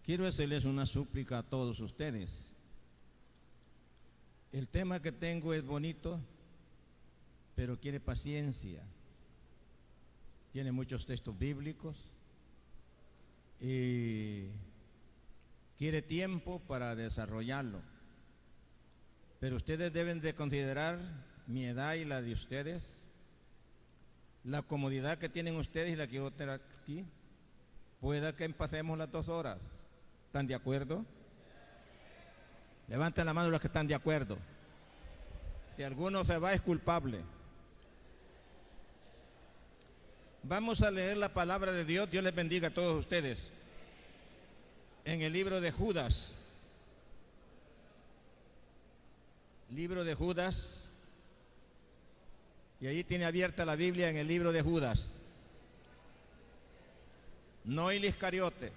Quiero hacerles una súplica a todos ustedes. El tema que tengo es bonito, pero quiere paciencia. Tiene muchos textos bíblicos y quiere tiempo para desarrollarlo. Pero ustedes deben de considerar mi edad y la de ustedes, la comodidad que tienen ustedes y la que yo tengo aquí. Pueda que pasemos las 2 horas. ¿Están de acuerdo? Levanten la mano los que están de acuerdo. Si alguno se va, es culpable. Vamos a leer la palabra de Dios. Dios les bendiga a todos ustedes. En el libro de Judas. Libro de Judas. Y ahí tiene abierta la Biblia en el libro de Judas. No el Iscariote.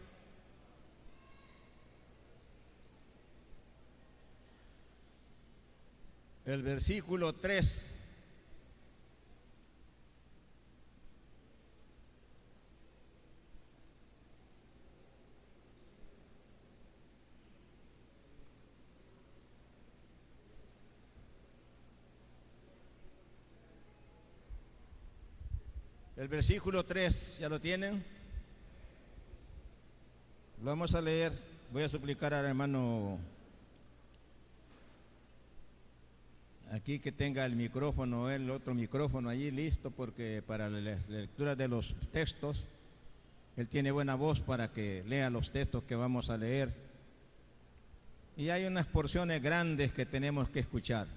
El versículo 3. El versículo 3, ¿ya lo tienen? Lo vamos a leer. Voy a suplicar al hermano aquí que tenga el micrófono, el otro micrófono allí listo, porque para la lectura de los textos, él tiene buena voz para que lea los textos que vamos a leer. Y hay unas porciones grandes que tenemos que escuchar.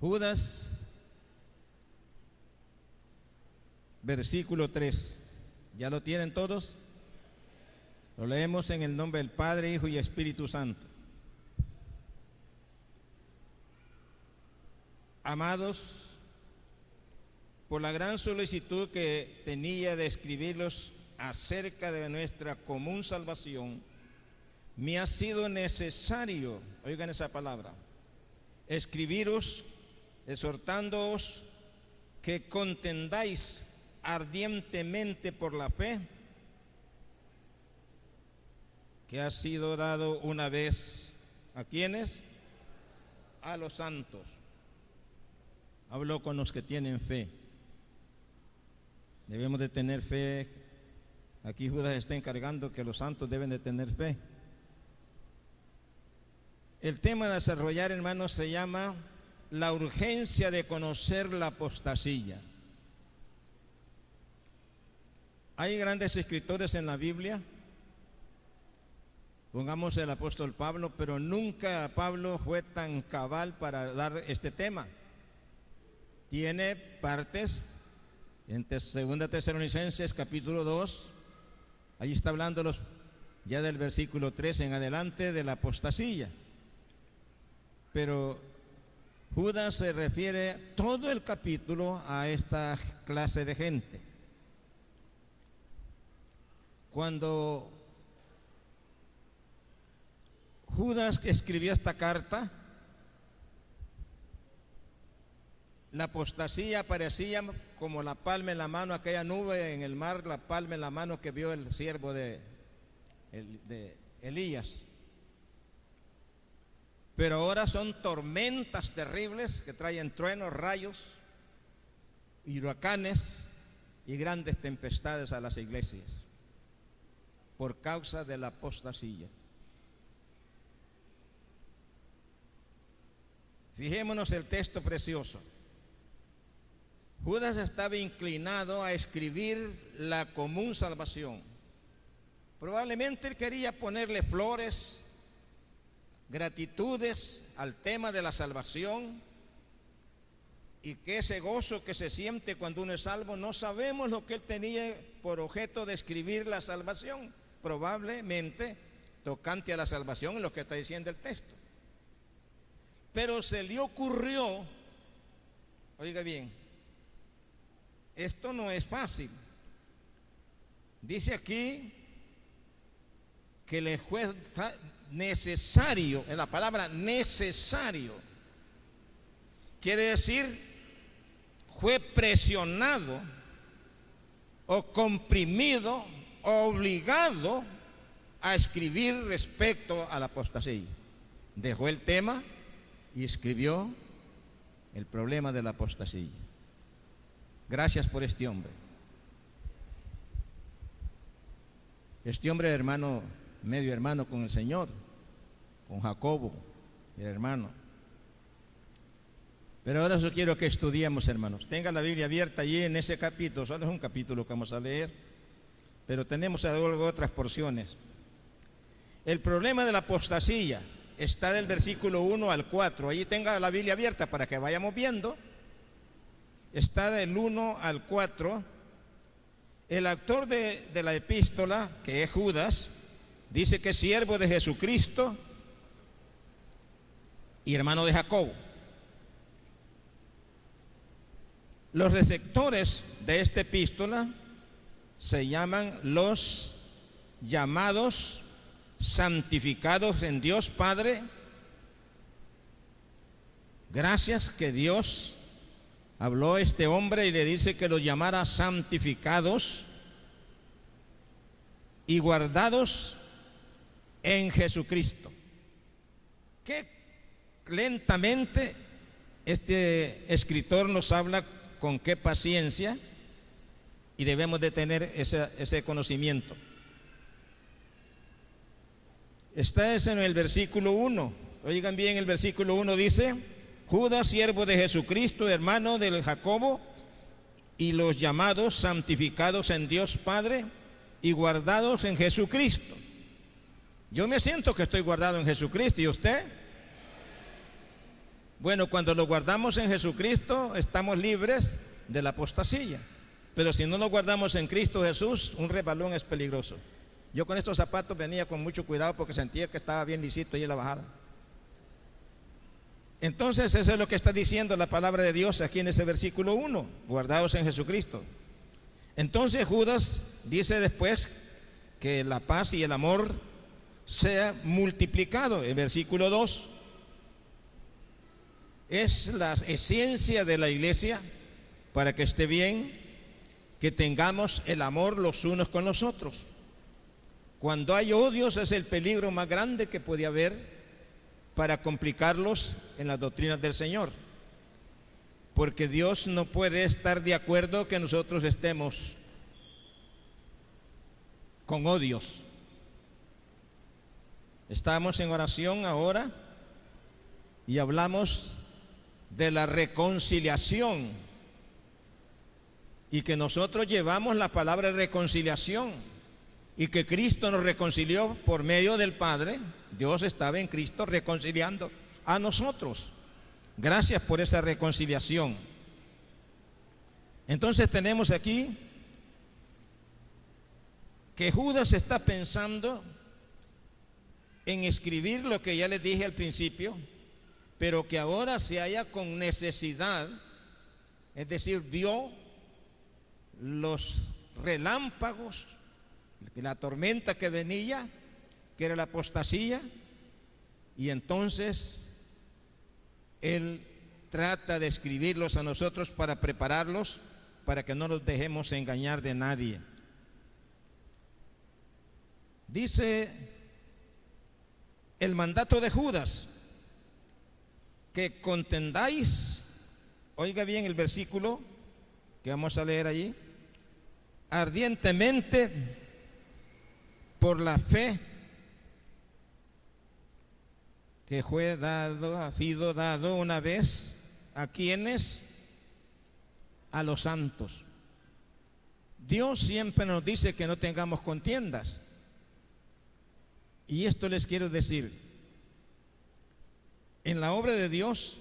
Judas, versículo 3. ¿Ya lo tienen todos? Lo leemos en el nombre del Padre, Hijo y Espíritu Santo. Amados, por la gran solicitud que tenía de escribirlos acerca de nuestra común salvación, me ha sido necesario, oigan esa palabra, escribiros exhortándoos que contendáis ardientemente por la fe que ha sido dado una vez. ¿A quiénes? A los santos. Hablo con los que tienen fe. Debemos de tener fe. Aquí Judas está encargando que los santos deben de tener fe. El tema de desarrollar, hermanos, se llama la urgencia de conocer la apostasía. Hay grandes escritores en la Biblia, pongamos el apóstol Pablo, pero nunca Pablo fue tan cabal para dar este tema. Tiene partes en 2 Tesalonicenses capítulo 2, allí está hablando ya del versículo 3 en adelante de la apostasía. Pero Judas se refiere todo el capítulo a esta clase de gente. Cuando Judas escribió esta carta, la apostasía parecía como la palma en la mano, aquella nube en el mar, la palma en la mano que vio el siervo de Elías. Pero ahora son tormentas terribles que traen truenos, rayos, huracanes y grandes tempestades a las iglesias por causa de la apostasía. Fijémonos el texto precioso. Judas estaba inclinado a escribir la común salvación. Probablemente él quería ponerle flores, gratitudes al tema de la salvación, y que ese gozo que se siente cuando uno es salvo. No sabemos lo que él tenía por objeto de escribir la salvación, probablemente tocante a la salvación en lo que está diciendo el texto. Pero se le ocurrió, oiga bien, esto no es fácil. Dice aquí que le fue necesario, en la palabra necesario, quiere decir fue presionado o comprimido o obligado a escribir respecto a la apostasía. Dejó el tema y escribió el problema de la apostasía. Gracias por este hombre. Este hombre era hermano, medio hermano con el Señor, con Jacobo, el hermano. Pero ahora yo quiero que estudiemos, hermanos. Tenga la Biblia abierta allí en ese capítulo. Solo es un capítulo que vamos a leer, pero tenemos algo otras porciones. El problema de la apostasía está del versículo 1 al 4. Allí tenga la Biblia abierta para que vayamos viendo. Está del 1 al 4. El autor de la epístola, que es Judas, dice que es siervo de Jesucristo y hermano de Jacobo. Los receptores de esta epístola se llaman los llamados, santificados en Dios Padre. Gracias que Dios habló a este hombre y le dice que los llamara santificados y guardados en Jesucristo. Qué lentamente este escritor nos habla, con qué paciencia, y debemos de tener ese conocimiento. Está en el versículo 1. Oigan bien, el versículo 1 dice: Judas, siervo de Jesucristo, hermano del Jacobo, y los llamados, santificados en Dios Padre y guardados en Jesucristo. Yo me siento que estoy guardado en Jesucristo, ¿y usted? Bueno, cuando lo guardamos en Jesucristo, estamos libres de la apostasía. Pero si no lo guardamos en Cristo Jesús, un resbalón es peligroso. Yo con estos zapatos venía con mucho cuidado porque sentía que estaba bien lisito ahí en la bajada. Entonces, eso es lo que está diciendo la palabra de Dios aquí en ese versículo 1, guardados en Jesucristo. Entonces Judas dice después que la paz y el amor sea multiplicado. El versículo 2 es la esencia de la iglesia para que esté bien, que tengamos el amor los unos con los otros. Cuando hay odios es el peligro más grande que puede haber para complicarlos en las doctrinas del Señor, porque Dios no puede estar de acuerdo que nosotros estemos con odios. Estamos en oración ahora y hablamos de la reconciliación, y que nosotros llevamos la palabra reconciliación, y que Cristo nos reconcilió por medio del Padre. Dios estaba en Cristo reconciliando a nosotros. Gracias por esa reconciliación. Entonces tenemos aquí que Judas está pensando en escribir lo que ya les dije al principio, pero que ahora se halla con necesidad, es decir, vio los relámpagos, la tormenta que venía, que era la apostasía, y entonces él trata de escribirlos a nosotros para prepararlos, para que no nos dejemos engañar de nadie. Dice el mandato de Judas, que contendáis, oiga bien el versículo que vamos a leer allí, ardientemente por la fe que fue dado, ha sido dado una vez a quienes, a los santos. Dios siempre nos dice que no tengamos contiendas, y esto les quiero decir: en la obra de Dios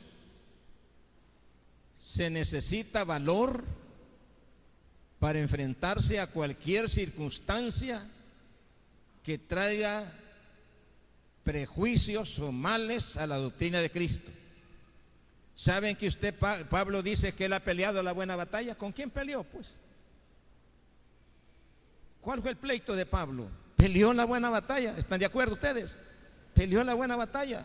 se necesita valor para enfrentarse a cualquier circunstancia que traiga prejuicios o males a la doctrina de Cristo. ¿Saben que Pablo dice que él ha peleado la buena batalla? ¿Con quién peleó, pues? ¿Cuál fue el pleito de Pablo? Peleó la buena batalla. ¿Están de acuerdo ustedes? Peleó la buena batalla.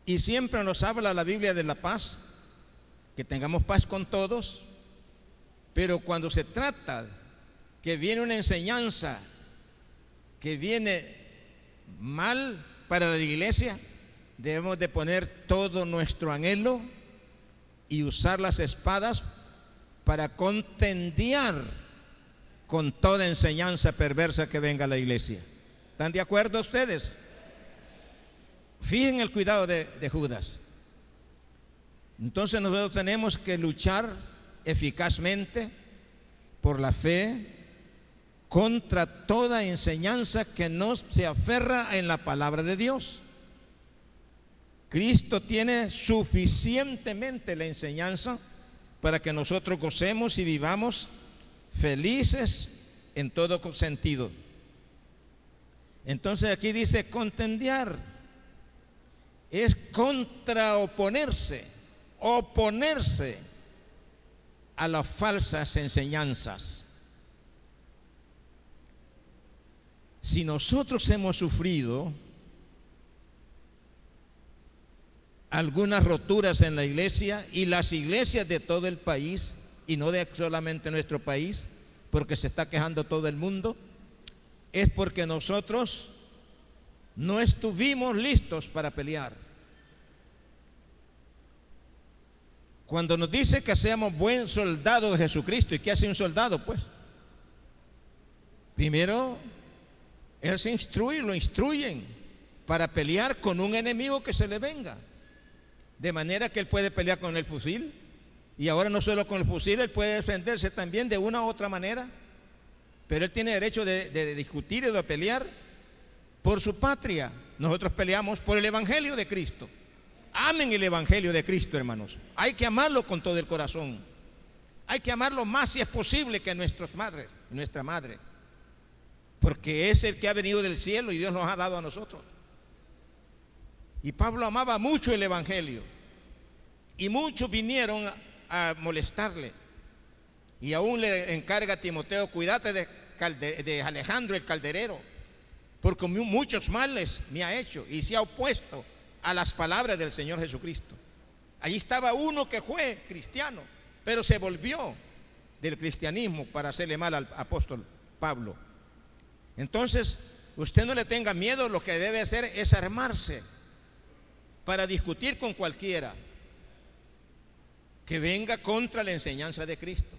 Y siempre nos habla la Biblia de la paz, que tengamos paz con todos, pero cuando se trata que viene una enseñanza que viene mal para la iglesia, debemos de poner todo nuestro anhelo y usar las espadas para contendiar con toda enseñanza perversa que venga a la iglesia. ¿Están de acuerdo ustedes? Fíjense el cuidado de Judas. Entonces nosotros tenemos que luchar eficazmente por la fe contra toda enseñanza que no se aferra en la palabra de Dios. Cristo tiene suficientemente la enseñanza para que nosotros gocemos y vivamos felices en todo sentido. Entonces aquí dice contendiar, es contraoponerse, oponerse a las falsas enseñanzas. Si nosotros hemos sufrido algunas roturas en la iglesia y las iglesias de todo el país, y no de solamente nuestro país, porque se está quejando todo el mundo, es porque nosotros no estuvimos listos para pelear. Cuando nos dice que seamos buen soldado de Jesucristo, ¿y qué hace un soldado? Pues primero él se instruye, lo instruyen para pelear con un enemigo que se le venga, de manera que él puede pelear con el fusil, y ahora no solo con el fusil, él puede defenderse también de una u otra manera, pero él tiene derecho de discutir y de pelear por su patria. Nosotros peleamos por el evangelio de Cristo. Amen el evangelio de Cristo, hermanos. Hay que amarlo con todo el corazón. Hay que amarlo más si es posible que nuestra madre, porque es el que ha venido del cielo y Dios nos ha dado a nosotros. Y Pablo amaba mucho el evangelio, y muchos vinieron a molestarle, y aún le encarga a Timoteo: cuídate de Alejandro el calderero, porque muchos males me ha hecho y se ha opuesto a las palabras del Señor Jesucristo. Allí estaba uno que fue cristiano, pero se volvió del cristianismo para hacerle mal al apóstol Pablo. Entonces, usted no le tenga miedo. Lo que debe hacer es armarse para discutir con cualquiera que venga contra la enseñanza de Cristo.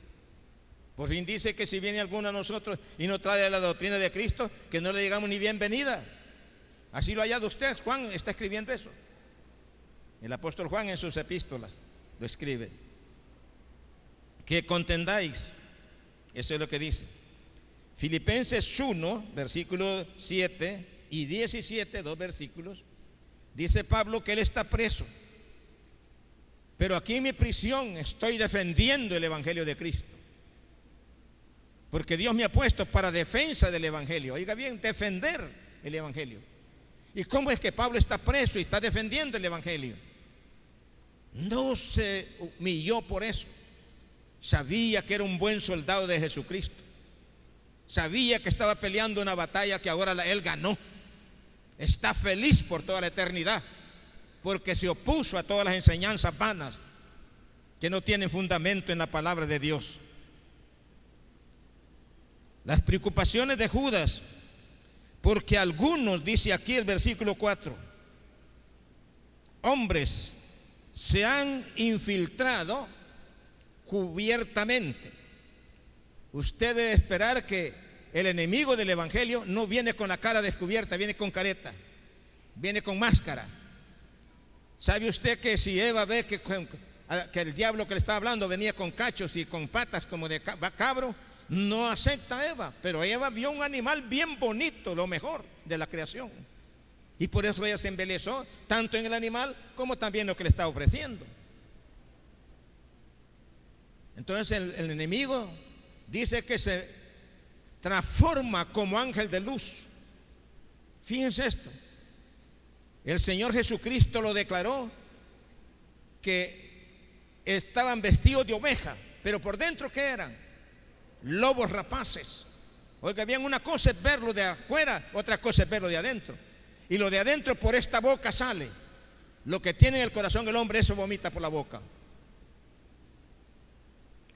Por fin dice que si viene alguno a nosotros y no trae la doctrina de Cristo, que no le digamos ni bienvenida. Así lo ha hallado usted. Juan está escribiendo eso. El apóstol Juan en sus epístolas lo escribe. Que contendáis. Eso es lo que dice. Filipenses 1, versículo 7 y 17, 2 versículos. Dice Pablo que él está preso, pero aquí en mi prisión estoy defendiendo el evangelio de Cristo, porque Dios me ha puesto para defensa del evangelio. Oiga bien, defender el evangelio. ¿Y cómo es que Pablo está preso y está defendiendo el evangelio? No se humilló por eso. Sabía que era un buen soldado de Jesucristo. Sabía que estaba peleando una batalla que ahora él ganó. Está feliz por toda la eternidad, porque se opuso a todas las enseñanzas vanas que no tienen fundamento en la palabra de Dios. Las preocupaciones de Judas, porque algunos, dice aquí el versículo 4, hombres se han infiltrado cubiertamente. Usted debe esperar que el enemigo del evangelio no viene con la cara descubierta, viene con careta, viene con máscara. ¿Sabe usted que si Eva ve que el diablo que le está hablando venía con cachos y con patas como de cabro, no acepta a Eva? Pero Eva vio un animal bien bonito, lo mejor de la creación, y por eso ella se embelezó tanto en el animal como también lo que le está ofreciendo. Entonces el enemigo dice que se transforma como ángel de luz. Fíjense esto. El Señor Jesucristo lo declaró que estaban vestidos de oveja, pero por dentro ¿qué eran? Lobos rapaces. Oiga bien, una cosa es verlo de afuera, otra cosa es verlo de adentro. Y lo de adentro por esta boca sale. Lo que tiene en el corazón el hombre, eso vomita por la boca.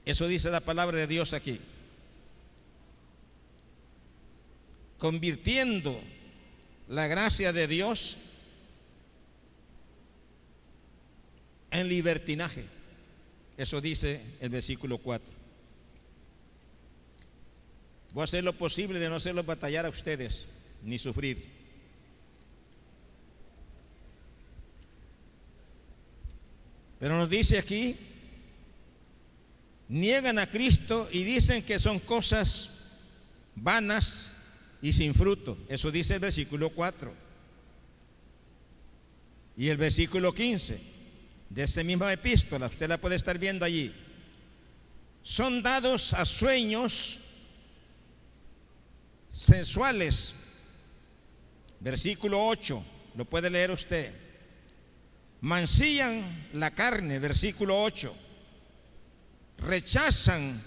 Eso dice la palabra de Dios aquí. convirtiendo la gracia de Dios en libertinaje. Eso dice el versículo 4. Voy a hacer lo posible de no hacerlos batallar a ustedes, ni sufrir. Pero nos dice aquí, niegan a Cristo y dicen que son cosas vanas y sin fruto. Eso dice el versículo 4. Y el versículo 15 de esta misma epístola, usted la puede estar viendo allí. Son dados a sueños sensuales. Versículo 8, lo puede leer usted. Mancillan la carne, versículo 8. Rechazan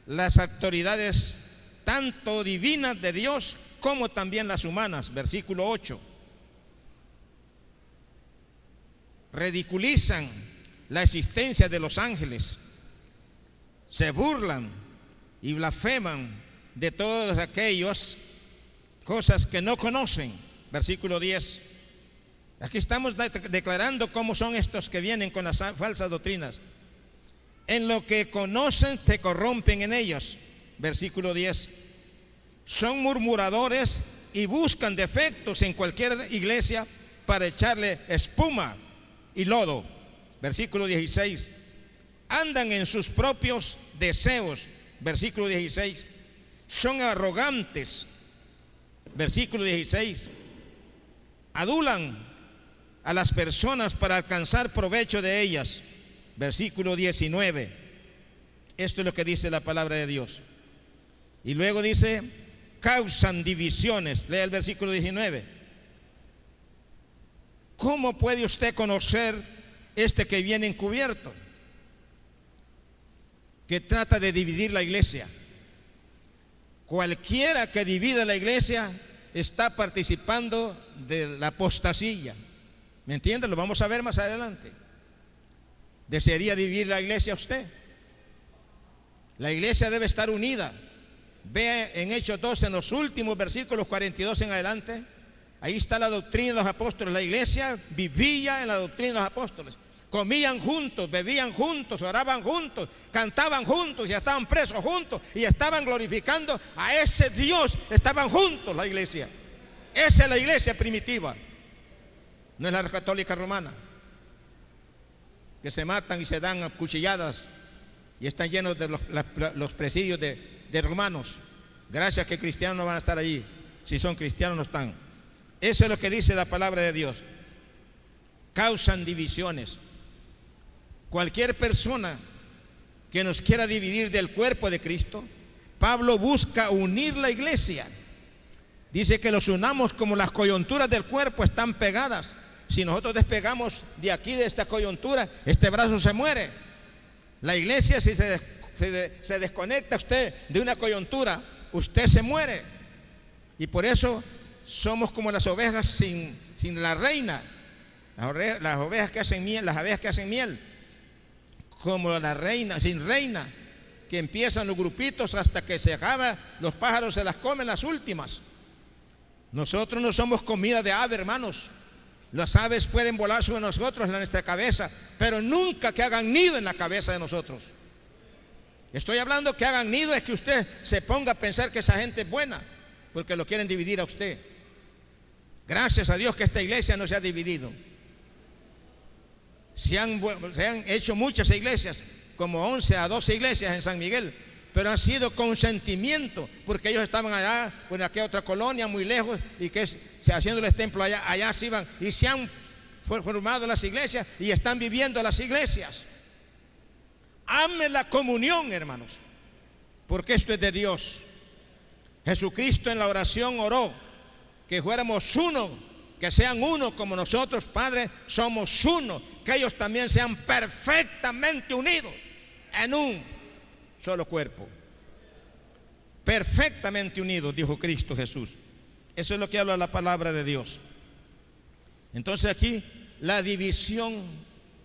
las autoridades tanto divinas de Dios como también las humanas, versículo 8. Ridiculizan la existencia de los ángeles, se burlan y blasfeman de todas aquellas cosas que no conocen, versículo 10. Aquí estamos declarando cómo son estos que vienen con las falsas doctrinas. En lo que conocen se corrompen en ellos, versículo 10. Son murmuradores y buscan defectos en cualquier iglesia para echarle espuma y lodo, versículo 16. Andan en sus propios deseos, versículo 16. Son arrogantes, versículo 16. Adulan a las personas para alcanzar provecho de ellas, versículo 19. Esto es lo que dice la palabra de Dios. Y luego dice, causan divisiones. Lea el versículo 19. ¿Cómo puede usted conocer este que viene encubierto, que trata de dividir la iglesia? Cualquiera que divida la iglesia está participando de la apostasía. ¿Me entiende? Lo vamos a ver más adelante. ¿Desearía dividir la iglesia usted? La iglesia debe estar unida. Ve en Hechos 2, en los últimos versículos 42 en adelante. Ahí está la doctrina de los apóstoles. La iglesia vivía en la doctrina de los apóstoles. Comían juntos, bebían juntos, oraban juntos, cantaban juntos y estaban presos juntos y estaban glorificando a ese Dios. Estaban juntos la iglesia. Esa es la iglesia primitiva. No es la católica romana, que se matan y se dan a cuchilladas y están llenos de los presidios de romanos. Gracias que cristianos no van a estar allí. Si son cristianos no están. Eso es lo que dice la palabra de Dios. Causan divisiones. Cualquier persona que nos quiera dividir del cuerpo de Cristo, Pablo busca unir la iglesia. Dice que los unamos como las coyunturas del cuerpo están pegadas. Si nosotros despegamos de aquí, de esta coyuntura, este brazo se muere. La iglesia, si se desconecta usted de una coyuntura, usted se muere. Y por eso somos como las ovejas sin la reina. Las ovejas que hacen miel, las abejas que hacen miel. Como la reina, sin reina, que empiezan los grupitos hasta que se acaba, los pájaros se las comen las últimas. Nosotros no somos comida de ave, hermanos. Las aves pueden volar sobre nosotros, en nuestra cabeza, pero nunca que hagan nido en la cabeza de nosotros. Estoy hablando que hagan nido es que usted se ponga a pensar que esa gente es buena, porque lo quieren dividir a usted. Gracias a Dios que esta iglesia no se ha dividido. Se han hecho muchas iglesias, como 11 a 12 iglesias en San Miguel, pero han sido con sentimiento, porque ellos estaban allá, en aquella otra colonia muy lejos, y que haciéndoles templo allá se iban, y se han formado las iglesias, y están viviendo las iglesias. Ame la comunión, hermanos, porque esto es de Dios. Jesucristo en la oración oró que fuéramos uno, que sean uno como nosotros, Padre, somos uno, que ellos también sean perfectamente unidos en un solo cuerpo. Perfectamente unidos, dijo Cristo Jesús. Eso es lo que habla la palabra de Dios. Entonces aquí la división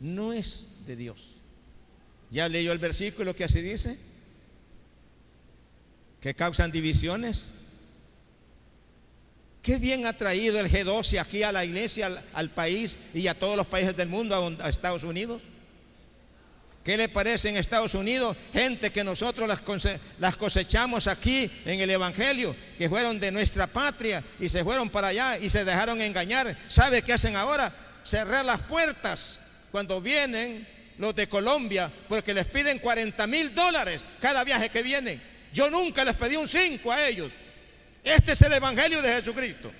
no es de Dios. ¿Ya leyó el versículo que así dice? ¿Que causan divisiones? Qué bien ha traído el G12 aquí a la iglesia, al país y a todos los países del mundo, a Estados Unidos. ¿Qué le parece en Estados Unidos? Gente que nosotros las cosechamos aquí en el Evangelio, que fueron de nuestra patria y se fueron para allá y se dejaron engañar. ¿Sabe qué hacen ahora? Cerrar las puertas cuando vienen los de Colombia, porque les piden $40,000 cada viaje que vienen. Yo nunca les pedí un 5 a ellos. Este es el Evangelio de Jesucristo.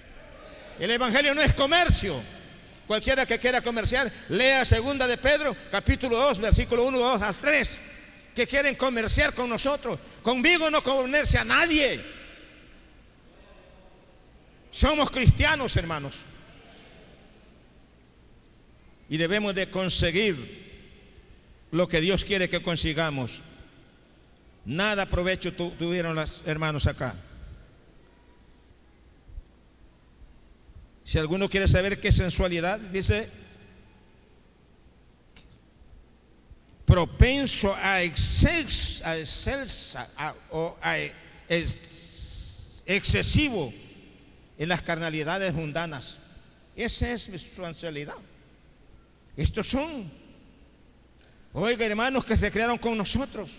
El Evangelio no es comercio. Cualquiera que quiera comerciar, lea 2 de Pedro, capítulo 2, versículo 1, 2 al 3. Que quieren comerciar con nosotros. Conmigo no comercia nadie. Somos cristianos, hermanos. Y debemos de conseguir lo que Dios quiere que consigamos. Nada provecho tuvieron los hermanos acá. Si alguno quiere saber qué es sensualidad, dice: propenso a excesivo en las carnalidades mundanas. Esa es mi sensualidad. Estos son, oiga, hermanos que se criaron con nosotros,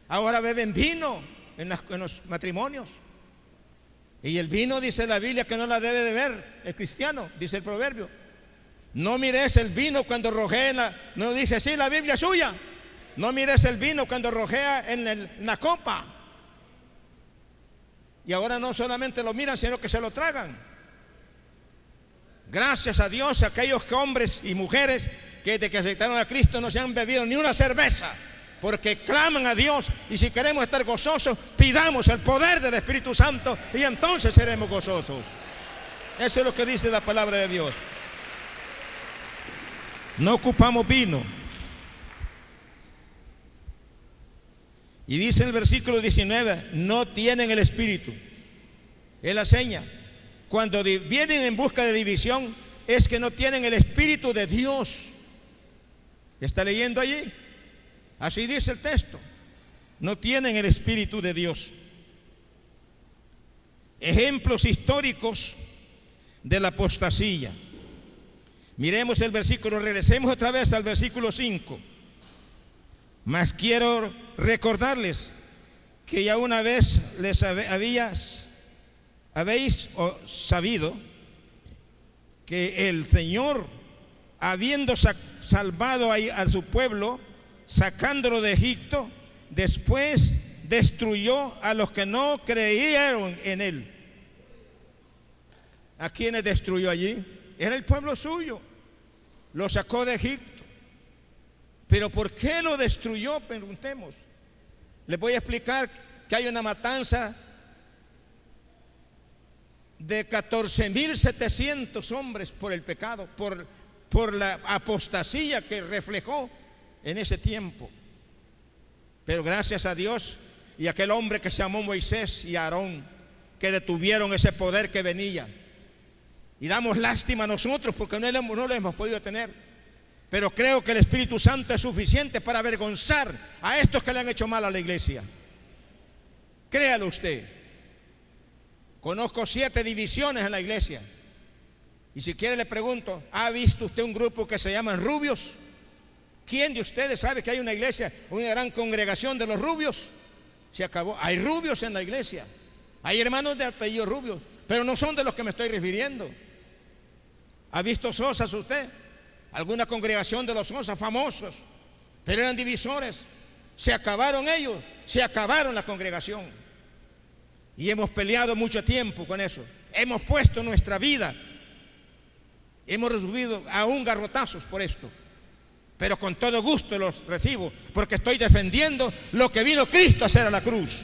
ahora beben vino en los matrimonios. Y el vino, dice la Biblia, que no la debe de ver el cristiano, dice el proverbio. No mires el vino cuando rojea no dice así la Biblia suya. No mires el vino cuando rojea en la copa. Y ahora no solamente lo miran, sino que se lo tragan. Gracias a Dios, aquellos hombres y mujeres que desde que aceptaron a Cristo no se han bebido ni una cerveza, porque claman a Dios. Y si queremos estar gozosos, pidamos el poder del Espíritu Santo y entonces seremos gozosos. Eso es lo que dice la palabra de Dios. No ocupamos vino. Y dice el versículo 19: no tienen el Espíritu. Es la seña. Cuando vienen en busca de división, es que no tienen el Espíritu de Dios. ¿Está leyendo allí? Así dice el texto. No tienen el Espíritu de Dios. Ejemplos históricos de la apostasía. Miremos el versículo, regresemos otra vez al versículo 5. Mas quiero recordarles que ya una vez habéis sabido que el Señor, habiendo salvado a su pueblo, sacándolo de Egipto, después destruyó a los que no creyeron en él. ¿A quiénes destruyó allí? Era el pueblo suyo. Lo sacó de Egipto. Pero ¿por qué lo destruyó? Preguntemos. Les voy a explicar que hay una matanza de 14,700 hombres por el pecado, por la apostasía que reflejó en ese tiempo. Pero gracias a Dios y a aquel hombre que se llamó Moisés y Aarón, que detuvieron ese poder que venía. Y damos lástima a nosotros porque no lo hemos podido tener. Pero creo que el Espíritu Santo es suficiente para avergonzar a estos que le han hecho mal a la iglesia. Créalo usted. Conozco 7 divisiones en la iglesia. Y si quiere le pregunto: ¿ha visto usted un grupo que se llaman rubios? ¿Quién de ustedes sabe que hay una iglesia, una gran congregación de los rubios? Se acabó. Hay rubios en la iglesia. Hay hermanos de apellido Rubio, pero no son de los que me estoy refiriendo. ¿Ha visto Sosas usted? Alguna congregación de los Sosas famosos, pero eran divisores. Se acabaron ellos, se acabaron la congregación. Y hemos peleado mucho tiempo con eso. Hemos puesto nuestra vida, hemos recibido aún garrotazos por esto, pero con todo gusto los recibo, porque estoy defendiendo lo que vino Cristo a hacer a la cruz.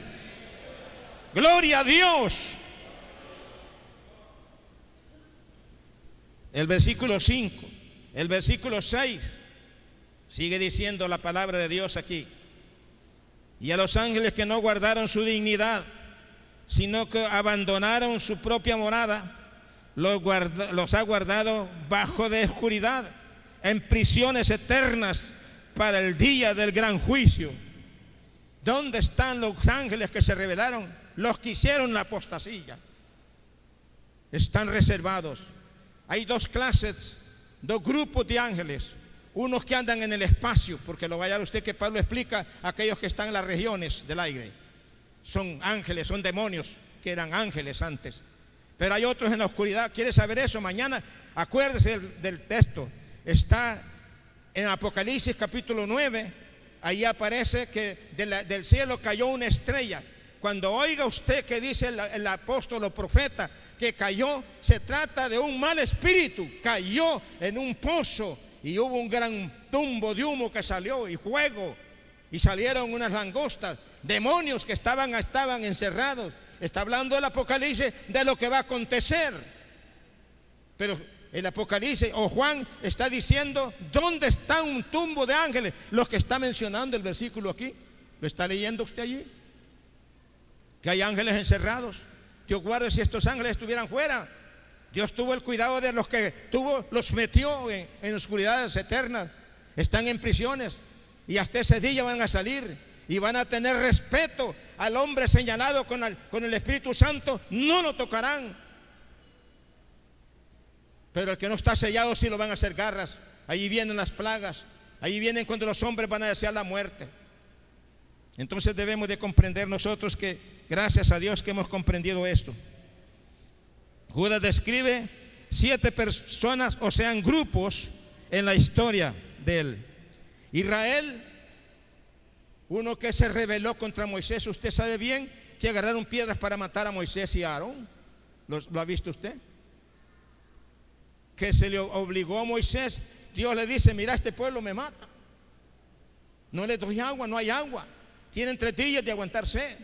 Gloria a Dios. El versículo 5, el versículo 6 sigue diciendo la palabra de Dios aquí: y a los ángeles que no guardaron su dignidad, sino que abandonaron su propia morada, los ha guardado bajo de oscuridad, en prisiones eternas para el día del gran juicio. ¿Dónde están los ángeles que se rebelaron? Los que hicieron la apostasía. están reservados. Hay dos clases, dos grupos de ángeles. Unos que andan en el espacio, porque lo vaya a usted que Pablo explica, aquellos que están en las regiones del aire. Son ángeles, son demonios, que eran ángeles antes. Pero hay otros en la oscuridad. ¿Quiere saber eso? Mañana acuérdese del texto. Está en Apocalipsis capítulo 9. Ahí aparece que del cielo cayó una estrella. Cuando oiga usted que dice el apóstol o profeta que cayó, se trata de un mal espíritu. Cayó en un pozo y hubo un gran tumbo de humo que salió y fuego. Y salieron unas langostas, demonios que estaban encerrados. Está hablando el Apocalipsis de lo que va a acontecer. Pero el Apocalipsis o Juan está diciendo dónde está un tumbo de ángeles. Los que está mencionando el versículo aquí. ¿Lo está leyendo usted allí? Que hay ángeles encerrados. Dios guarde si estos ángeles estuvieran fuera. Dios tuvo el cuidado de los que tuvo, los metió en oscuridades eternas. Están en prisiones y hasta ese día van a salir y van a tener respeto al hombre señalado con el Espíritu Santo. No lo tocarán. Pero el que no está sellado sí lo van a hacer garras. Allí vienen las plagas. Allí vienen cuando los hombres van a desear la muerte. Entonces debemos de comprender nosotros que gracias a Dios que hemos comprendido esto. Judas describe 7 personas, o sean grupos, en la historia de él. Israel, uno que se rebeló contra Moisés. Usted sabe bien que agarraron piedras para matar a Moisés y a Aarón. ¿Lo ha visto usted? Que se le obligó a Moisés. Dios le dice: mira, este pueblo me mata. No le doy agua, no hay agua. Tienen 3 días de aguantarse.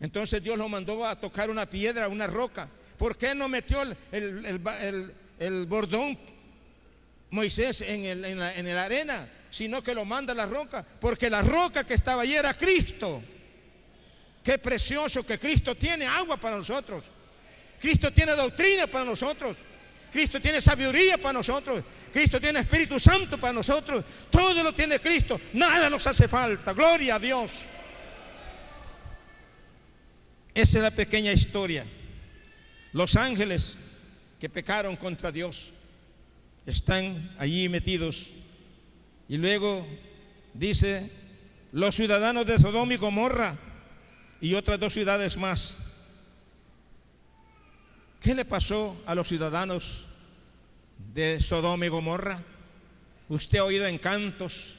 Entonces Dios lo mandó a tocar una piedra, una roca. ¿Por qué no metió el bordón Moisés en la arena, sino que lo manda a la roca? Porque la roca que estaba allí era Cristo. Qué precioso que Cristo tiene agua para nosotros. Cristo tiene doctrina para nosotros. Cristo tiene sabiduría para nosotros. Cristo tiene Espíritu Santo para nosotros. Todo lo tiene Cristo. Nada nos hace falta. Gloria a Dios. Esa es la pequeña historia. Los ángeles que pecaron contra Dios están allí metidos. Y luego dice: los ciudadanos de Sodoma y Gomorra y otras 2 ciudades más. ¿Qué le pasó a los ciudadanos de Sodoma y Gomorra? Usted ha oído en cantos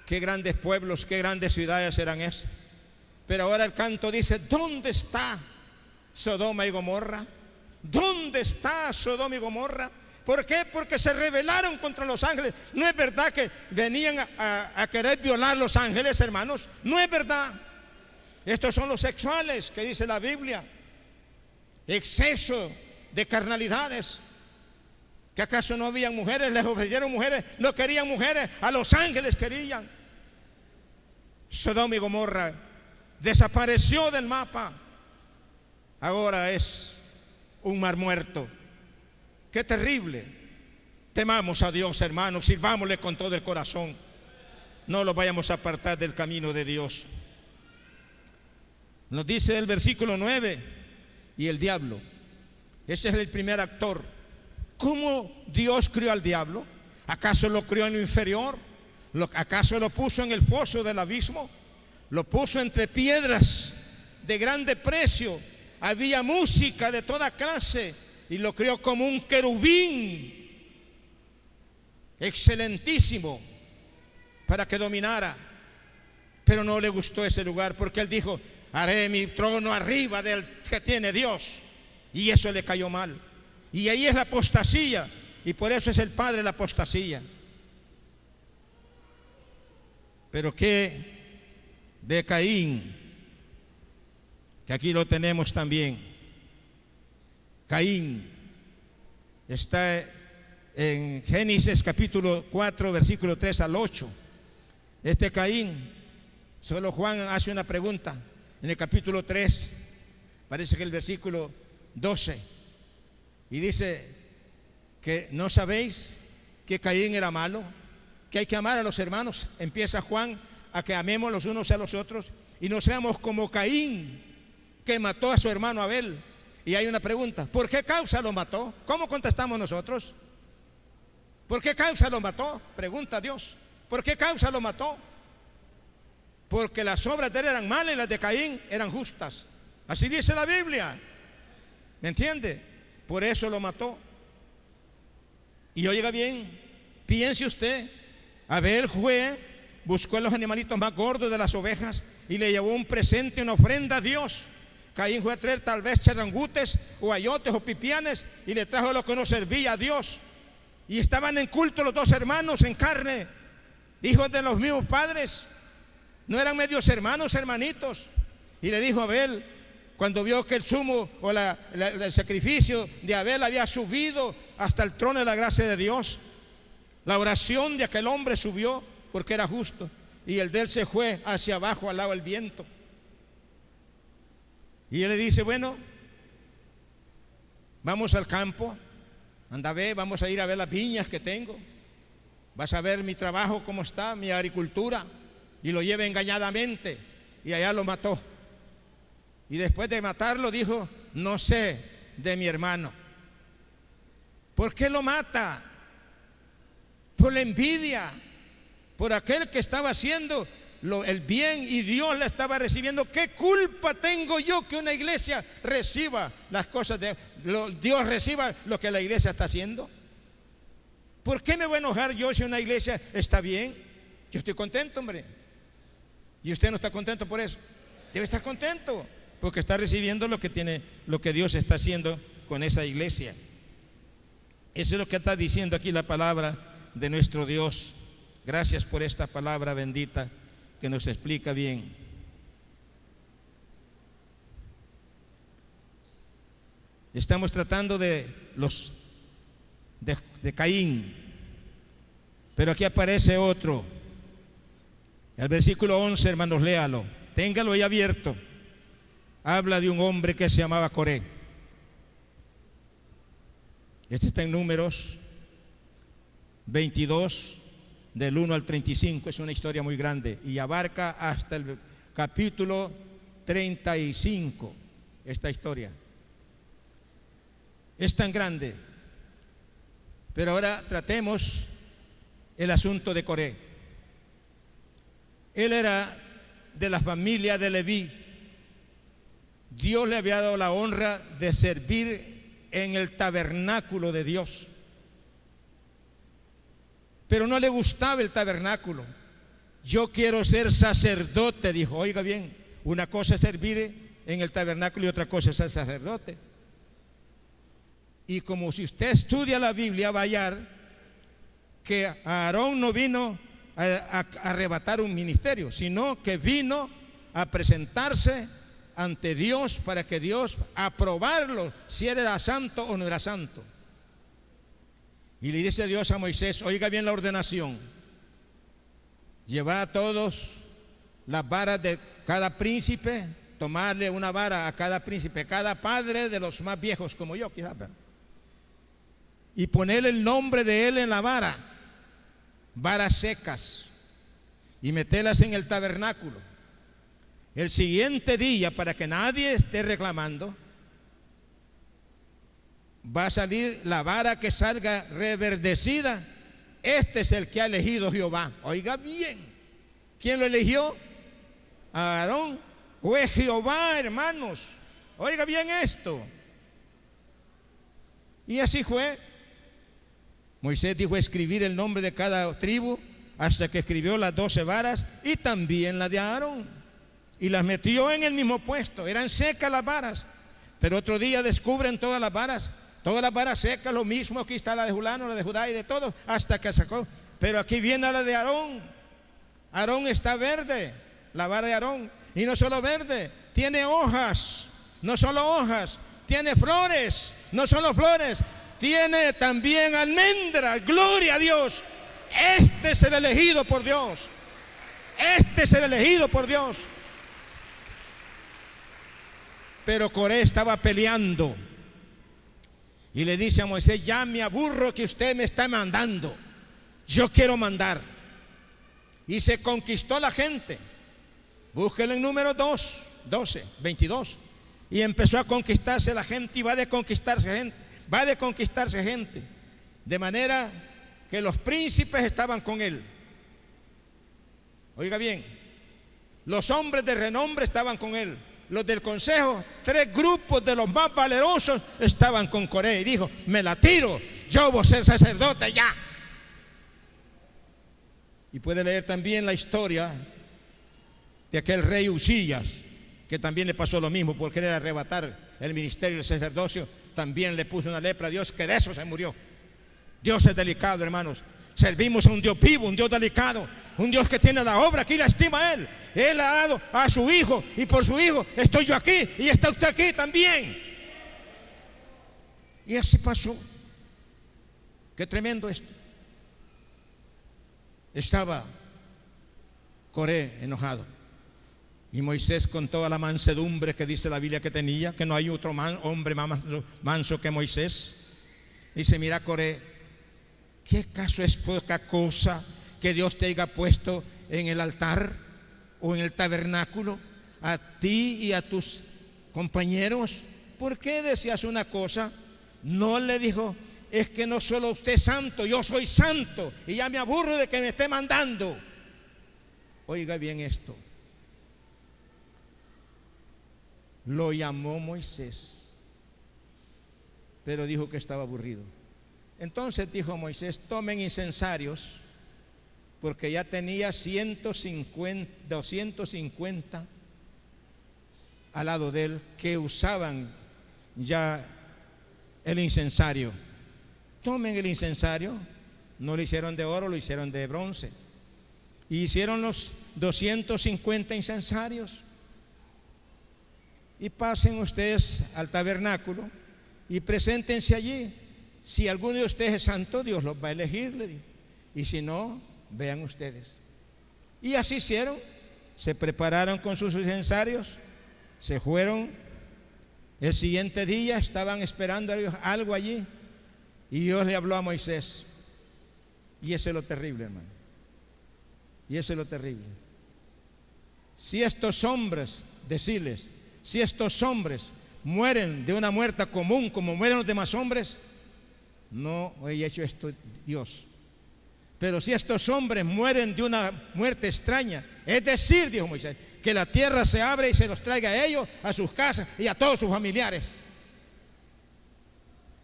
qué grandes pueblos, qué grandes ciudades eran esas. Pero ahora el canto dice: ¿dónde está Sodoma y Gomorra? ¿Dónde está Sodoma y Gomorra? ¿Por qué? Porque se rebelaron contra los ángeles. No es verdad que venían a querer violar los ángeles, hermanos. No es verdad. Estos son los sexuales que dice la Biblia. Exceso de carnalidades. ¿Que acaso no habían mujeres? Les ofrecieron mujeres. No querían mujeres. A los ángeles querían. Sodoma y Gomorra desapareció del mapa. Ahora es un mar muerto. Qué terrible. Temamos a Dios, hermanos. Sirvámosle con todo el corazón. No lo vayamos a apartar del camino de Dios. Nos dice el versículo 9: y el diablo. Ese es el primer actor. ¿Cómo Dios crió al diablo? ¿Acaso lo crió en lo inferior? ¿Acaso lo puso en el foso del abismo? Lo puso entre piedras de grande precio. Había música de toda clase y lo crió como un querubín excelentísimo para que dominara. Pero no le gustó ese lugar, porque él dijo: haré mi trono arriba del que tiene Dios. Y eso le cayó mal. Y ahí es la apostasía. Y por eso es el padre de la apostasía. Pero qué de Caín, que aquí lo tenemos también. Caín está en Génesis capítulo 4 versículo 3 al 8. Este Caín, solo Juan hace una pregunta en el capítulo 3, parece que el versículo 12, y dice que no sabéis que Caín era malo, que hay que amar a los hermanos. Empieza Juan a que amemos los unos a los otros y no seamos como Caín, que mató a su hermano Abel. Y hay una pregunta: ¿por qué causa lo mató? ¿Cómo contestamos nosotros? ¿Por qué causa lo mató? Pregunta Dios. ¿Por qué causa lo mató? Porque las obras de él eran malas y las de Caín eran justas. Así dice la Biblia. ¿Me entiende? Por eso lo mató. Y oiga bien, piense usted, Abel fue, buscó los animalitos más gordos de las ovejas y le llevó un presente, una ofrenda a Dios. Caín fue a traer tal vez charangutes o ayotes o pipianes y le trajo lo que no servía a Dios. Y estaban en culto los dos hermanos en carne, hijos de los mismos padres. No eran medios hermanos, hermanitos. Y le dijo a Abel, cuando vio que el sumo o el sacrificio de Abel había subido hasta el trono de la gracia de Dios, la oración de aquel hombre subió porque era justo, y el de él se fue hacia abajo al lado del viento. Y él le dice: bueno, vamos al campo, anda, ve, vamos a ir a ver las viñas que tengo, vas a ver mi trabajo cómo está, mi agricultura. Y lo lleva engañadamente y allá lo mató. Y después de matarlo dijo: no sé de mi hermano. ¿Por qué lo mata? Por la envidia, por aquel que estaba haciendo el bien y Dios la estaba recibiendo. ¿Qué culpa tengo yo que una iglesia reciba las cosas de Dios, reciba lo que la iglesia está haciendo? ¿Por qué me voy a enojar yo si una iglesia está bien? Yo estoy contento, hombre. ¿Y usted no está contento por eso? Debe estar contento porque está recibiendo lo que Dios está haciendo con esa iglesia. Eso es lo que está diciendo aquí la palabra de nuestro Dios. Gracias por esta palabra bendita que nos explica bien. Estamos tratando de Caín, pero aquí aparece otro. El versículo 11, hermanos, léalo, téngalo ahí abierto. Habla de un hombre que se llamaba Coré. Este está en Números 22, del 1 al 35. Es una historia muy grande y abarca hasta el capítulo 35. Esta historia es tan grande. Pero ahora tratemos el asunto de Coré. Él era de la familia de Leví. Dios le había dado la honra de servir en el tabernáculo de Dios, pero no le gustaba el tabernáculo. Yo quiero ser sacerdote, dijo. Oiga bien, una cosa es servir en el tabernáculo y otra cosa es ser sacerdote. Y como si usted estudia la Biblia, va a hallar que Aarón no vino a arrebatar un ministerio, sino que vino a presentarse ante Dios para que Dios aprobarlo si él era santo o no era santo. Y le dice Dios a Moisés: oiga bien la ordenación, llevad a todos las varas de cada príncipe, tomarle una vara a cada príncipe, cada padre de los más viejos como yo quizás, y ponerle el nombre de él en la vara, varas secas, y meterlas en el tabernáculo. El siguiente día, para que nadie esté reclamando, va a salir la vara que salga reverdecida. Este es el que ha elegido Jehová. Oiga bien, ¿quién lo eligió? Aarón. Fue Jehová, hermanos. Oiga bien esto. Y así fue. Moisés dijo escribir el nombre de cada tribu, hasta que escribió las 12 varas y también la de Aarón, y las metió en el mismo puesto. Eran secas las varas, pero otro día descubren todas las varas secas, lo mismo. Aquí está la de Julano, la de Judá y de todos, hasta que sacó. Pero aquí viene la de Aarón. Aarón está verde, la vara de Aarón, y no solo verde, tiene hojas, no solo hojas, tiene flores, no solo flores, tiene también almendras. Gloria a Dios. Este es el elegido por Dios. Este es el elegido por Dios. Pero Coré estaba peleando y le dice a Moisés: ya me aburro que usted me está mandando, yo quiero mandar. Y se conquistó la gente. Búsquelo en Números 22. y empezó a conquistarse la gente y va de conquistarse gente, va de conquistarse gente, de manera que los príncipes estaban con él. Oiga bien, los hombres de renombre estaban con él. Los del consejo, 3 grupos de los más valerosos estaban con Coré. Y dijo: me la tiro, yo voy a ser sacerdote ya. Y puede leer también la historia de aquel rey Usías, que también le pasó lo mismo por querer arrebatar el ministerio del sacerdocio. También le puso una lepra a Dios, que de eso se murió. Dios es delicado, hermanos. Servimos a un Dios vivo, un Dios delicado, un Dios que tiene la obra, aquí la estima a Él. Él ha dado a su Hijo, y por su Hijo estoy yo aquí y está usted aquí también. Y así pasó. Qué tremendo esto. Estaba Coré enojado, y Moisés, con toda la mansedumbre que dice la Biblia que tenía, que no hay otro hombre más manso que Moisés, dice: mira, Coré, ¿qué acaso es poca cosa que Dios te haya puesto en el altar o en el tabernáculo, a ti y a tus compañeros? ¿Por qué decías una cosa? No le dijo: es que no solo usted es santo, yo soy santo y ya me aburro de que me esté mandando. Oiga bien esto. Lo llamó Moisés, pero dijo que estaba aburrido. Entonces dijo Moisés: tomen incensarios, porque ya tenía 250 al lado de él que usaban ya el incensario. Tomen el incensario. No lo hicieron de oro, lo hicieron de bronce. Y hicieron los 250 incensarios. Y pasen ustedes al tabernáculo y preséntense allí. Si alguno de ustedes es santo, Dios los va a elegir, le dijo. Y si no, vean ustedes. Y así hicieron. Se prepararon con sus incensarios, se fueron. El siguiente día estaban esperando algo allí, y Dios le habló a Moisés. Y eso es lo terrible, hermano. Y eso es lo terrible. Si estos hombres, decirles, si estos hombres mueren de una muerte común como mueren los demás hombres, no he hecho esto Dios. Pero si estos hombres mueren de una muerte extraña, es decir, dijo Moisés, que la tierra se abre y se los traiga a ellos, a sus casas y a todos sus familiares.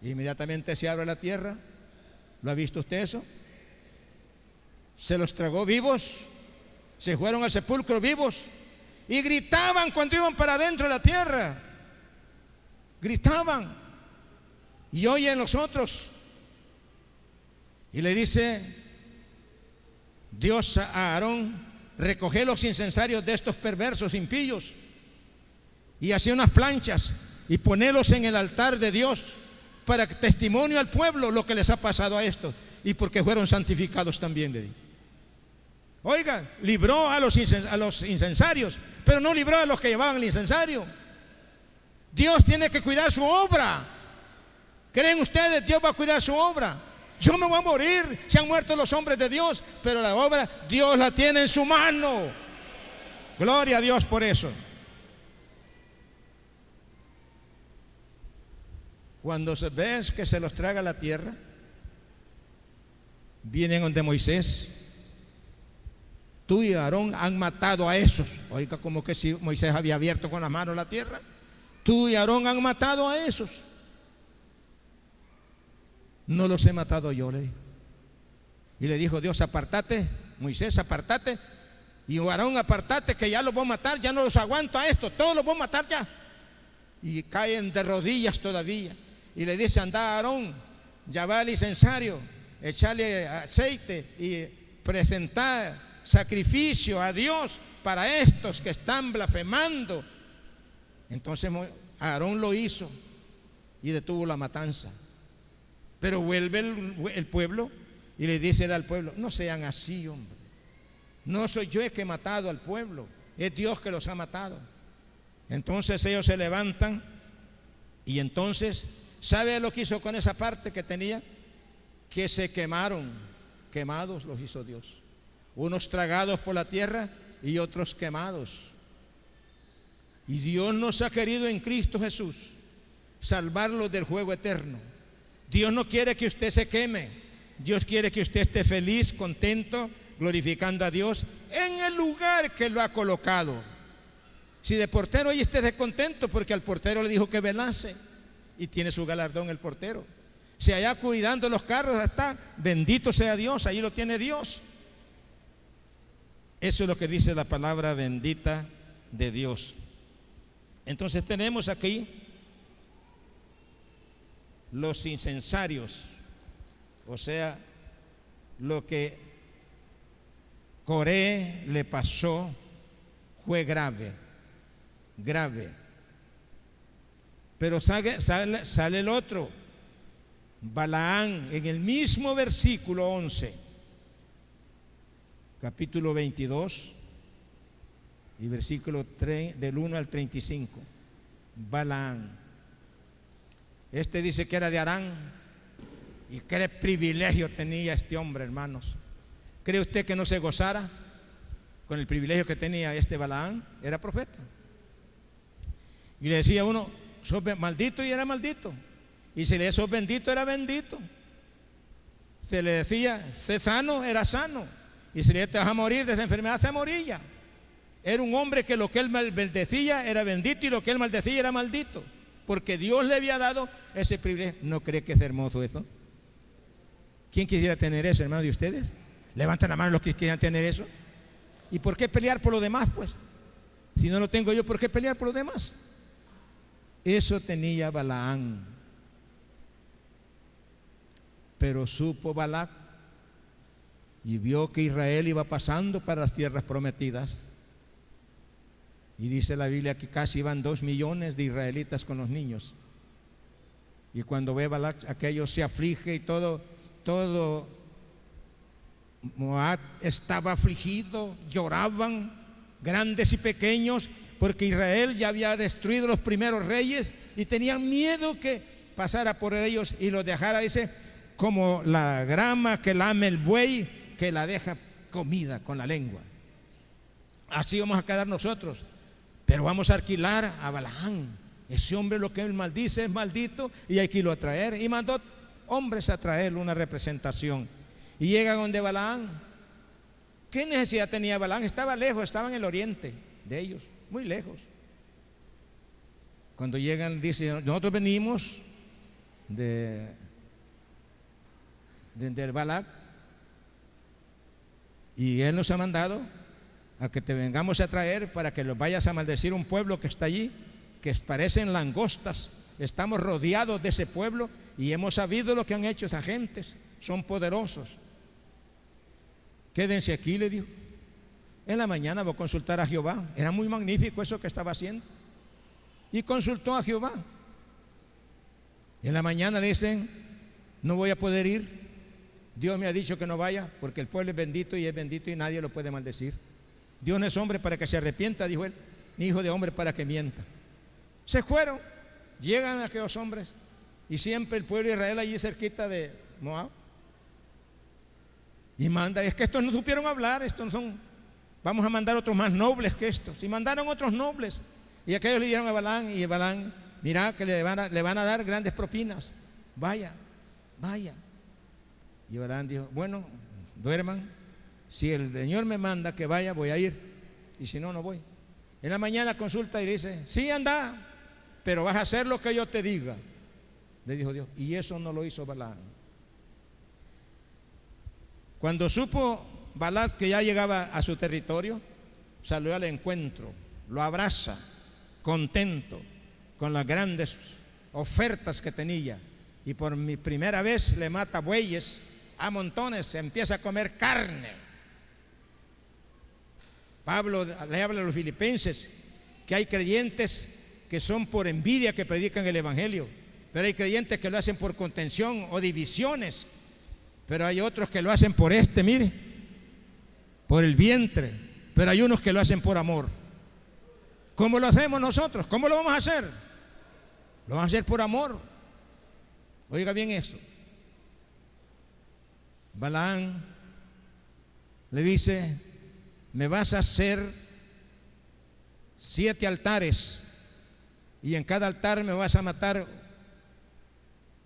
Inmediatamente se abre la tierra. ¿Lo ha visto usted eso? Se los tragó vivos, se fueron al sepulcro vivos, y gritaban cuando iban para adentro de la tierra. Gritaban y oyen los otros. Y le dice Dios a Aarón: recoge los incensarios de estos perversos impíos y hacía unas planchas y ponelos en el altar de Dios, para testimonio al pueblo lo que les ha pasado a estos, y porque fueron santificados también de Dios. Oiga, libró a los incensarios, pero no libró a los que llevaban el incensario. Dios tiene que cuidar su obra. ¿Creen ustedes Dios va a cuidar su obra? Yo me voy a morir, se han muerto los hombres de Dios, pero la obra Dios la tiene en su mano. Gloria a Dios por eso. Cuando se ves que se los traga la tierra, vienen donde Moisés. Tú y Aarón han matado a esos. Oiga, como que si Moisés había abierto con las manos la tierra. Tú y Aarón han matado a esos. No los he matado yo, le dijo. Y le dijo Dios: apartate, Moisés, apartate, y Aarón, apartate, que ya los voy a matar, ya no los aguanto a estos, todos los voy a matar ya. Y caen de rodillas todavía. Y le dice: anda, Aarón, ya va al incensario, echarle aceite y presentar sacrificio a Dios para estos que están blasfemando. Entonces Aarón lo hizo y detuvo la matanza. Pero vuelve el pueblo y le dice al pueblo: no sean así, hombre. No soy yo el que he matado al pueblo, es Dios que los ha matado. Entonces ellos se levantan, y entonces, ¿sabe lo que hizo con esa parte que tenía? Que se quemaron. Quemados los hizo Dios. Unos tragados por la tierra y otros quemados. Y Dios nos ha querido en Cristo Jesús salvarlos del juego eterno. Dios no quiere que usted se queme. Dios quiere que usted esté feliz, contento, glorificando a Dios en el lugar que lo ha colocado. Si de portero ahí esté descontento porque al portero le dijo que velase y tiene su galardón el portero. Si allá cuidando los carros está, bendito sea Dios, ahí lo tiene Dios. Eso es lo que dice la palabra bendita de Dios. Entonces tenemos aquí los incensarios, o sea, lo que Coré le pasó fue grave. Pero sale el otro, Balaán, en el mismo versículo 11, capítulo 22 y versículo 3, del 1 al 35. Balaán, este dice que era de Harán, y qué privilegio tenía este hombre, hermanos. ¿Cree usted que no se gozara con el privilegio que tenía este Balaán? Era profeta. Y le decía a uno, sos maldito, y era maldito. Y si le decía, sos bendito, era bendito. Se le decía, sé sano, era sano. Y si le decía, te vas a morir de esa enfermedad, se moría. Era un hombre que lo que él maldecía era bendito y lo que él maldecía era maldito. Porque Dios le había dado ese privilegio. ¿No cree que es hermoso eso? ¿Quién quisiera tener eso, hermano, de ustedes? Levanten la mano los que quieran tener eso. ¿Y por qué pelear por lo demás, pues? Si no lo tengo yo, ¿por qué pelear por lo demás? Eso tenía Balaán. Pero supo Balac y vio que Israel iba pasando para las tierras prometidas. Y dice la Biblia que casi iban 2 millones de israelitas con los niños. Y cuando ve Balac aquello, se aflige y todo Moab estaba afligido, lloraban grandes y pequeños, porque Israel ya había destruido los primeros reyes y tenían miedo que pasara por ellos y los dejara, dice, como la grama que lame el buey, que la deja comida con la lengua. Así vamos a quedar nosotros, pero vamos a alquilar a Balaán. Ese hombre, lo que él maldice es maldito y hay que irlo a traer. Y mandó hombres a traerle una representación. Y llegan donde Balaán. ¿Qué necesidad tenía Balaán? Estaba lejos, estaba en el oriente de ellos, muy lejos. Cuando llegan, dice, nosotros venimos de Balac, y él nos ha mandado a que te vengamos a traer para que los vayas a maldecir un pueblo que está allí, que parecen langostas. Estamos rodeados de ese pueblo y hemos sabido lo que han hecho esas gentes, son poderosos. Quédense aquí, le dijo. En la mañana voy a consultar a Jehová. Era muy magnífico eso que estaba haciendo. Y consultó a Jehová. En la mañana le dicen, no voy a poder ir. Dios me ha dicho que no vaya, porque el pueblo es bendito y nadie lo puede maldecir. Dios no es hombre para que se arrepienta, dijo él, ni hijo de hombre para que mienta. Se fueron, llegan aquellos hombres, y siempre el pueblo de Israel allí cerquita de Moab. Y manda, es que estos no supieron hablar, estos no son, vamos a mandar otros más nobles que estos. Y mandaron otros nobles. Y aquellos le dieron a Balaán, y Balaán, mira que le van a dar grandes propinas. Vaya. Y Balaán dijo, bueno, duerman. Si el Señor me manda que vaya, voy a ir. Y si no, no voy. En la mañana consulta y dice, sí, anda, pero vas a hacer lo que yo te diga. Le dijo Dios. Y eso no lo hizo Balaán. Cuando supo Balac que ya llegaba a su territorio, salió al encuentro, lo abraza, contento, con las grandes ofertas que tenía. Y por mi primera vez le mata bueyes a montones, se empieza a comer carne. Pablo le habla a los filipenses que hay creyentes que son por envidia que predican el evangelio, pero hay creyentes que lo hacen por contención o divisiones. Pero hay otros que lo hacen por mire, por el vientre. Pero hay unos que lo hacen por amor. ¿Cómo lo hacemos nosotros? ¿Cómo lo vamos a hacer? Lo vamos a hacer por amor. Oiga bien eso. Balaán le dice, me vas a hacer 7 altares, y en cada altar me vas a matar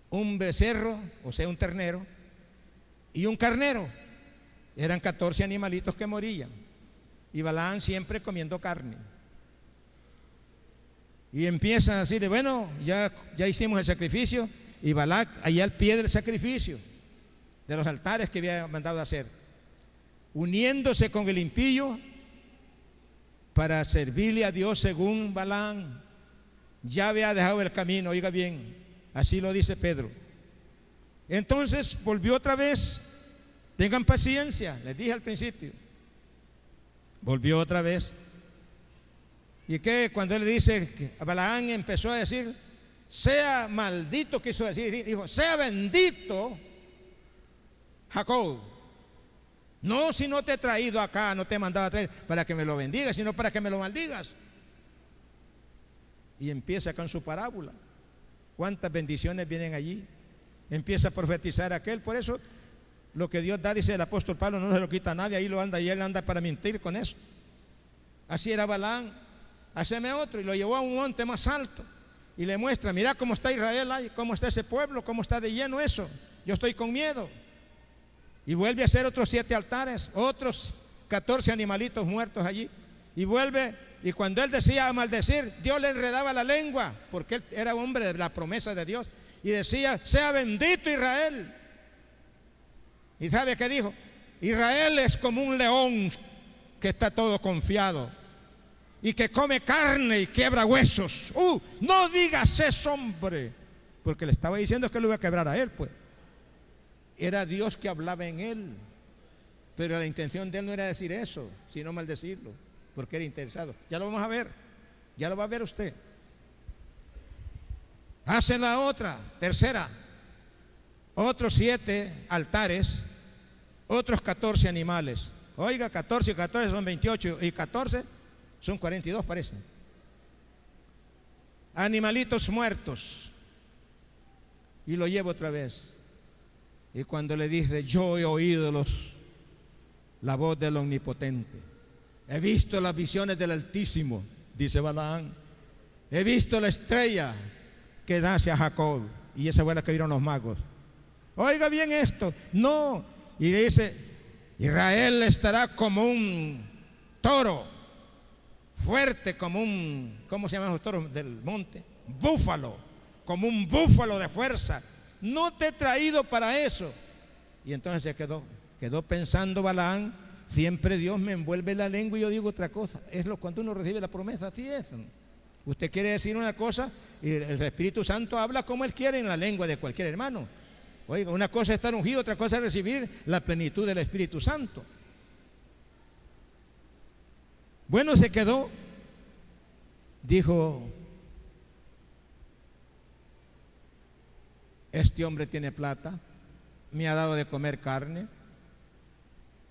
un becerro, o sea, un ternero, y un carnero. Eran 14 animalitos que morían, y Balaam siempre comiendo carne. Y empieza a decirle, bueno, ya hicimos el sacrificio, y Balac allá al pie del sacrificio, de los altares que había mandado a hacer, uniéndose con el impío para servirle a Dios según Balaam. Ya había dejado el camino, oiga bien, así lo dice Pedro. Entonces volvió otra vez, tengan paciencia, les dije al principio, volvió otra vez. Y que cuando él dice, que Balaam empezó a decir, sea maldito, quiso decir, dijo, sea bendito Jacob. No, si no te he traído acá, no te he mandado a traer para que me lo bendigas, sino para que me lo maldigas. Y empieza con su parábola. ¿Cuántas bendiciones vienen allí? Empieza a profetizar aquel. Por eso lo que Dios da, dice el apóstol Pablo, no se lo quita a nadie. Ahí lo anda, y él anda para mentir con eso. Así era Balaam. Haceme otro, y lo llevó a un monte más alto y le muestra, mira cómo está Israel ahí, cómo está ese pueblo, cómo está de lleno eso. Yo estoy con miedo. Y vuelve a hacer otros 7 altares, otros 14 animalitos muertos allí. Y vuelve, y cuando él decía maldecir, Dios le enredaba la lengua, porque él era hombre de la promesa de Dios. Y decía, sea bendito Israel. ¿Y sabe qué dijo? Israel es como un león que está todo confiado y que come carne y quiebra huesos. No digas eso, hombre, porque le estaba diciendo que lo iba a quebrar a él, pues. Era Dios que hablaba en él, pero la intención de él no era decir eso, sino maldecirlo, porque era interesado. Ya lo vamos a ver, ya lo va a ver usted. Hace la otra, tercera, otros 7 altares, otros 14 animales. Oiga, 14 y 14 son 28, y 14 son 42, parece. Animalitos muertos. Y lo llevo otra vez. Y cuando le dice, yo he oído la voz del Omnipotente, he visto las visiones del Altísimo, dice Balaam, he visto la estrella que nace a Jacob. Y esa fue la que vieron los magos. Oiga bien esto. No. Y dice, Israel estará como un toro, fuerte como un, ¿cómo se llaman los toros del monte? Búfalo, como un búfalo de fuerza. No te he traído para eso. Y entonces se quedó pensando Balaam, siempre Dios me envuelve la lengua y yo digo otra cosa. Es lo cuando uno recibe la promesa, así es. Usted quiere decir una cosa y el Espíritu Santo habla como Él quiere en la lengua de cualquier hermano. Oiga, una cosa es estar ungido, otra cosa es recibir la plenitud del Espíritu Santo. Bueno, se quedó, dijo, este hombre tiene plata, me ha dado de comer carne,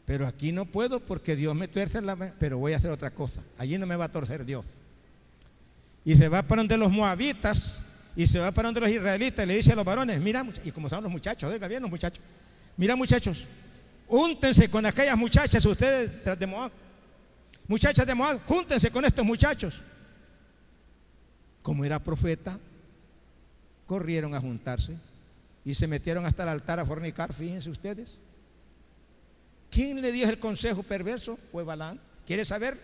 pero aquí no puedo porque Dios me tuerce pero voy a hacer otra cosa, allí no me va a torcer Dios. Y se va para donde los moabitas, y se va para donde los israelitas, y le dice a los varones, mira, y como son los muchachos, oiga bien los muchachos, mira muchachos, úntense con aquellas muchachas, ustedes de Moab, muchachas de Moab, júntense con estos muchachos. Como era profeta, corrieron a juntarse y se metieron hasta el altar a fornicar, fíjense ustedes. ¿Quién le dio el consejo perverso? Fue Balaam. ¿Quiere saber?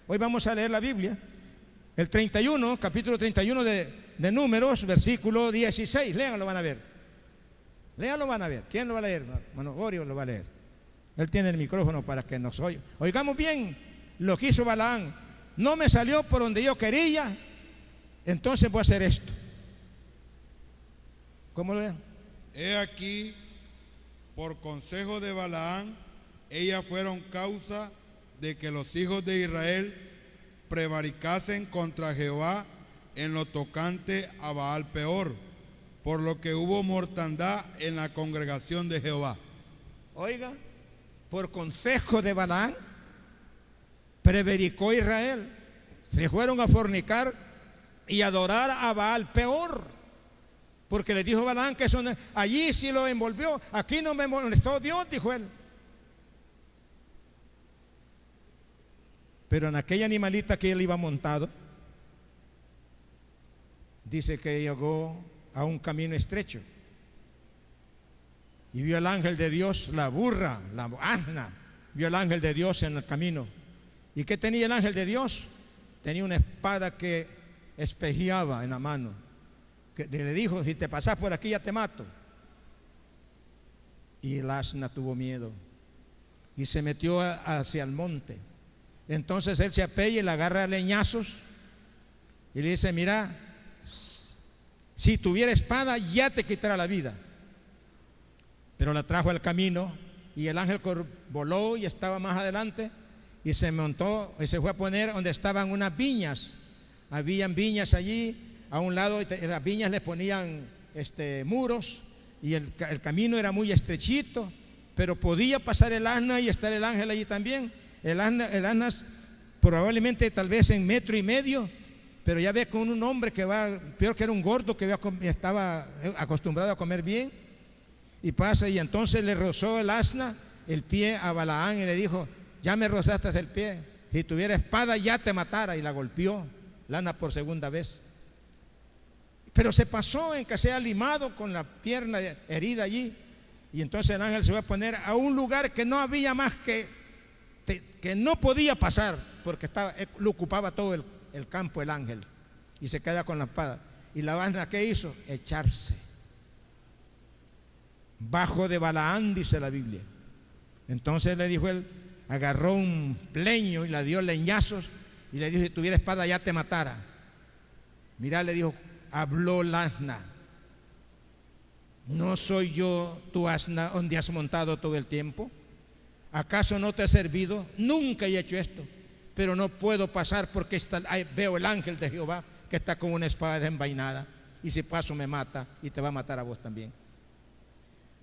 Hoy vamos a leer la Biblia, el 31, capítulo 31 de Números, versículo 16. Léanlo, van a ver. Léanlo, van a ver. ¿Quién lo va a leer? Bueno, Gorio lo va a leer. Él tiene el micrófono para que nos oiga. Oigamos bien lo que hizo Balaam. No me salió por donde yo quería, entonces voy a hacer esto. ¿Cómo lo ven? He aquí, por consejo de Balaam, ellas fueron causa de que los hijos de Israel prevaricasen contra Jehová en lo tocante a Baal Peor, por lo que hubo mortandad en la congregación de Jehová. Oiga, por consejo de Balaam, prevaricó Israel, se fueron a fornicar y adorar a Baal Peor, porque le dijo Balaam que eso no, allí sí lo envolvió, aquí no me molestó Dios, dijo él. Pero en aquella animalita que él iba montado, dice que llegó a un camino estrecho y vio al ángel de Dios, la burra, la asna, vio al ángel de Dios en el camino. ¿Y qué tenía el ángel de Dios? Tenía una espada que espejeaba en la mano, que le dijo: si te pasas por aquí ya te mato. Y el asna tuvo miedo y se metió hacia el monte. Entonces él se apella y le agarra a leñazos y le dice: mira, si tuviera espada ya te quitará la vida. Pero la trajo al camino y el ángel voló y estaba más adelante y se montó y se fue a poner donde estaban unas viñas. Habían viñas allí, a un lado de las viñas le ponían muros y el camino era muy estrechito, pero podía pasar el asna y estar el ángel allí también. El asna probablemente tal vez en 1,5 metros, pero ya ve con un hombre que va, peor que era un gordo que estaba acostumbrado a comer bien, y pasa y entonces le rozó el asna el pie a Balaán y le dijo: ya me rozaste el pie, si tuviera espada ya te matara, y la golpeó el asna por segunda vez. Pero se pasó en que se ha limado con la pierna herida allí, y entonces el ángel se va a poner a un lugar que no había más que no podía pasar, porque lo ocupaba todo el campo el ángel, y se queda con la espada. Y la asna, ¿qué hizo? Echarse bajo de Balaán, dice la Biblia. Entonces le dijo él, agarró un pleño y le dio leñazos y le dijo: si tuviera espada ya te matara. Mira, le dijo, habló el asna: ¿no soy yo tu asna donde has montado todo el tiempo? ¿Acaso no te he servido? Nunca he hecho esto, pero no puedo pasar porque veo el ángel de Jehová que está con una espada desenvainada, y si paso me mata y te va a matar a vos también.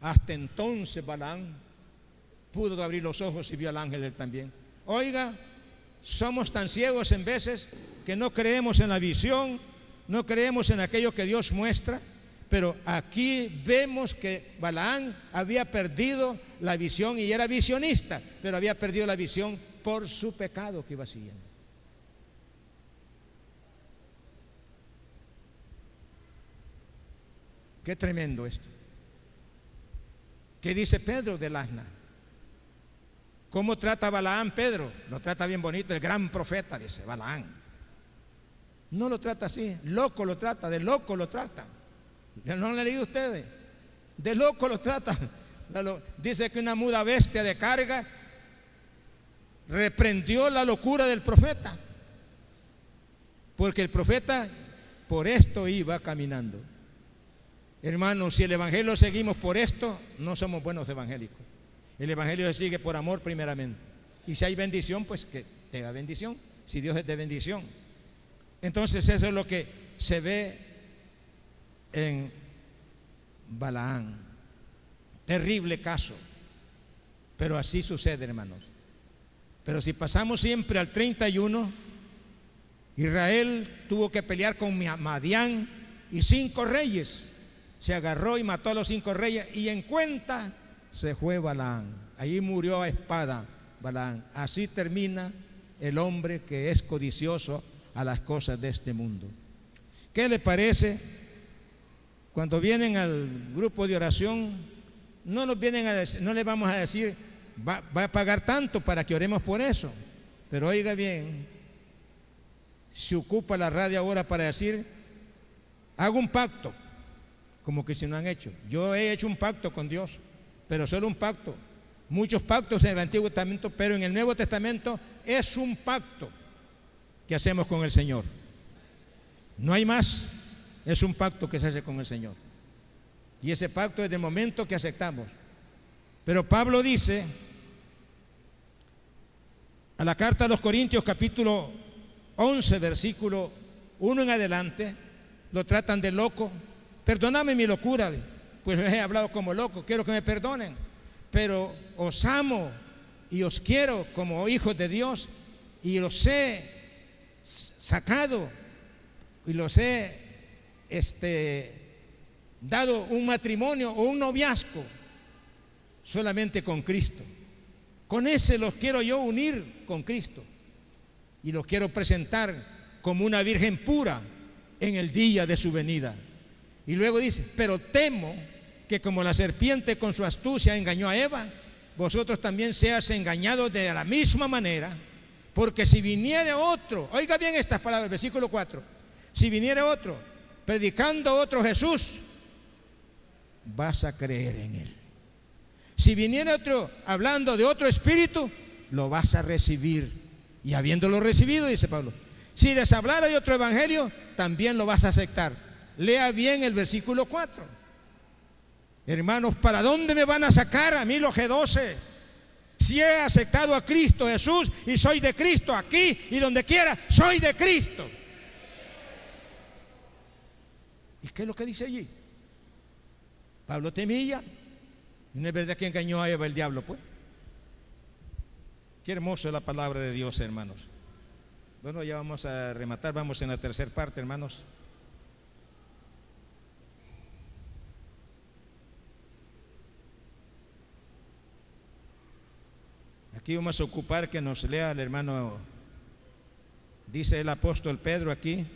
Hasta entonces Balaam pudo abrir los ojos y vio al ángel él también. Oiga, somos tan ciegos en veces que no creemos en la visión, no creemos en aquello que Dios muestra. Pero aquí vemos que Balaam había perdido la visión, y era visionista, pero había perdido la visión por su pecado que iba siguiendo. Qué tremendo esto. ¿Qué dice Pedro del asna? ¿Cómo trata a Balaam Pedro? Lo trata bien bonito, el gran profeta, dice Balaam. No lo trata así, loco lo trata, de loco lo trata. ¿No lo han leído ustedes? De loco lo trata. Dice que una muda bestia de carga reprendió la locura del profeta, porque el profeta por esto iba caminando. Hermanos, si el evangelio seguimos por esto, no somos buenos evangélicos. El evangelio se sigue por amor primeramente, y si hay bendición, pues que tenga bendición, si Dios es de bendición. Entonces eso es lo que se ve en Balaam. Terrible caso, pero así sucede, hermanos. Pero si pasamos siempre al 31, Israel tuvo que pelear con Madián y 5 reyes. Se agarró y mató a los 5 reyes, y en cuenta se fue Balaam. Allí murió a espada Balaam. Así termina el hombre que es codicioso a las cosas de este mundo. ¿Qué le parece? Cuando vienen al grupo de oración, no nos vienen a decir, no les vamos a decir va a pagar tanto para que oremos por eso. Pero oiga bien, se ocupa la radio ahora para decir: hago un pacto, como que si no han hecho. Yo he hecho un pacto con Dios, pero solo un pacto. Muchos pactos en el Antiguo Testamento, pero en el Nuevo Testamento es un pacto que hacemos con el Señor. No hay más, es un pacto que se hace con el Señor. Y ese pacto es del momento que aceptamos. Pero Pablo dice, a la carta a los Corintios capítulo 11 versículo 1 en adelante, lo tratan de loco. Perdóname mi locura, pues les he hablado como loco, quiero que me perdonen, pero os amo y os quiero como hijos de Dios, y los he sacado y los he dado un matrimonio o un noviazgo solamente con Cristo. Con ese los quiero yo unir con Cristo. y lo quiero presentar como una virgen pura en el día de su venida. Y luego dice, pero temo que como la serpiente con su astucia engañó a Eva, vosotros también seas engañados de la misma manera, porque si viniere otro, oiga bien estas palabras, versículo 4, si viniere otro predicando otro Jesús, vas a creer en él. Si viniere otro hablando de otro espíritu, lo vas a recibir. Y habiéndolo recibido, dice Pablo, si les hablara de otro evangelio, también lo vas a aceptar. Lea bien el versículo 4. Hermanos, ¿para dónde me van a sacar a mí los G12? Si he aceptado a Cristo Jesús y soy de Cristo, aquí y donde quiera, soy de Cristo. ¿Y qué es lo que dice allí? Pablo temía. Y no es verdad que engañó a Eva el diablo, pues. Qué hermoso es la palabra de Dios, hermanos. Bueno, ya vamos a rematar, vamos en la tercera parte, hermanos. Aquí vamos a ocupar que nos lea el hermano, dice el apóstol Pedro aquí.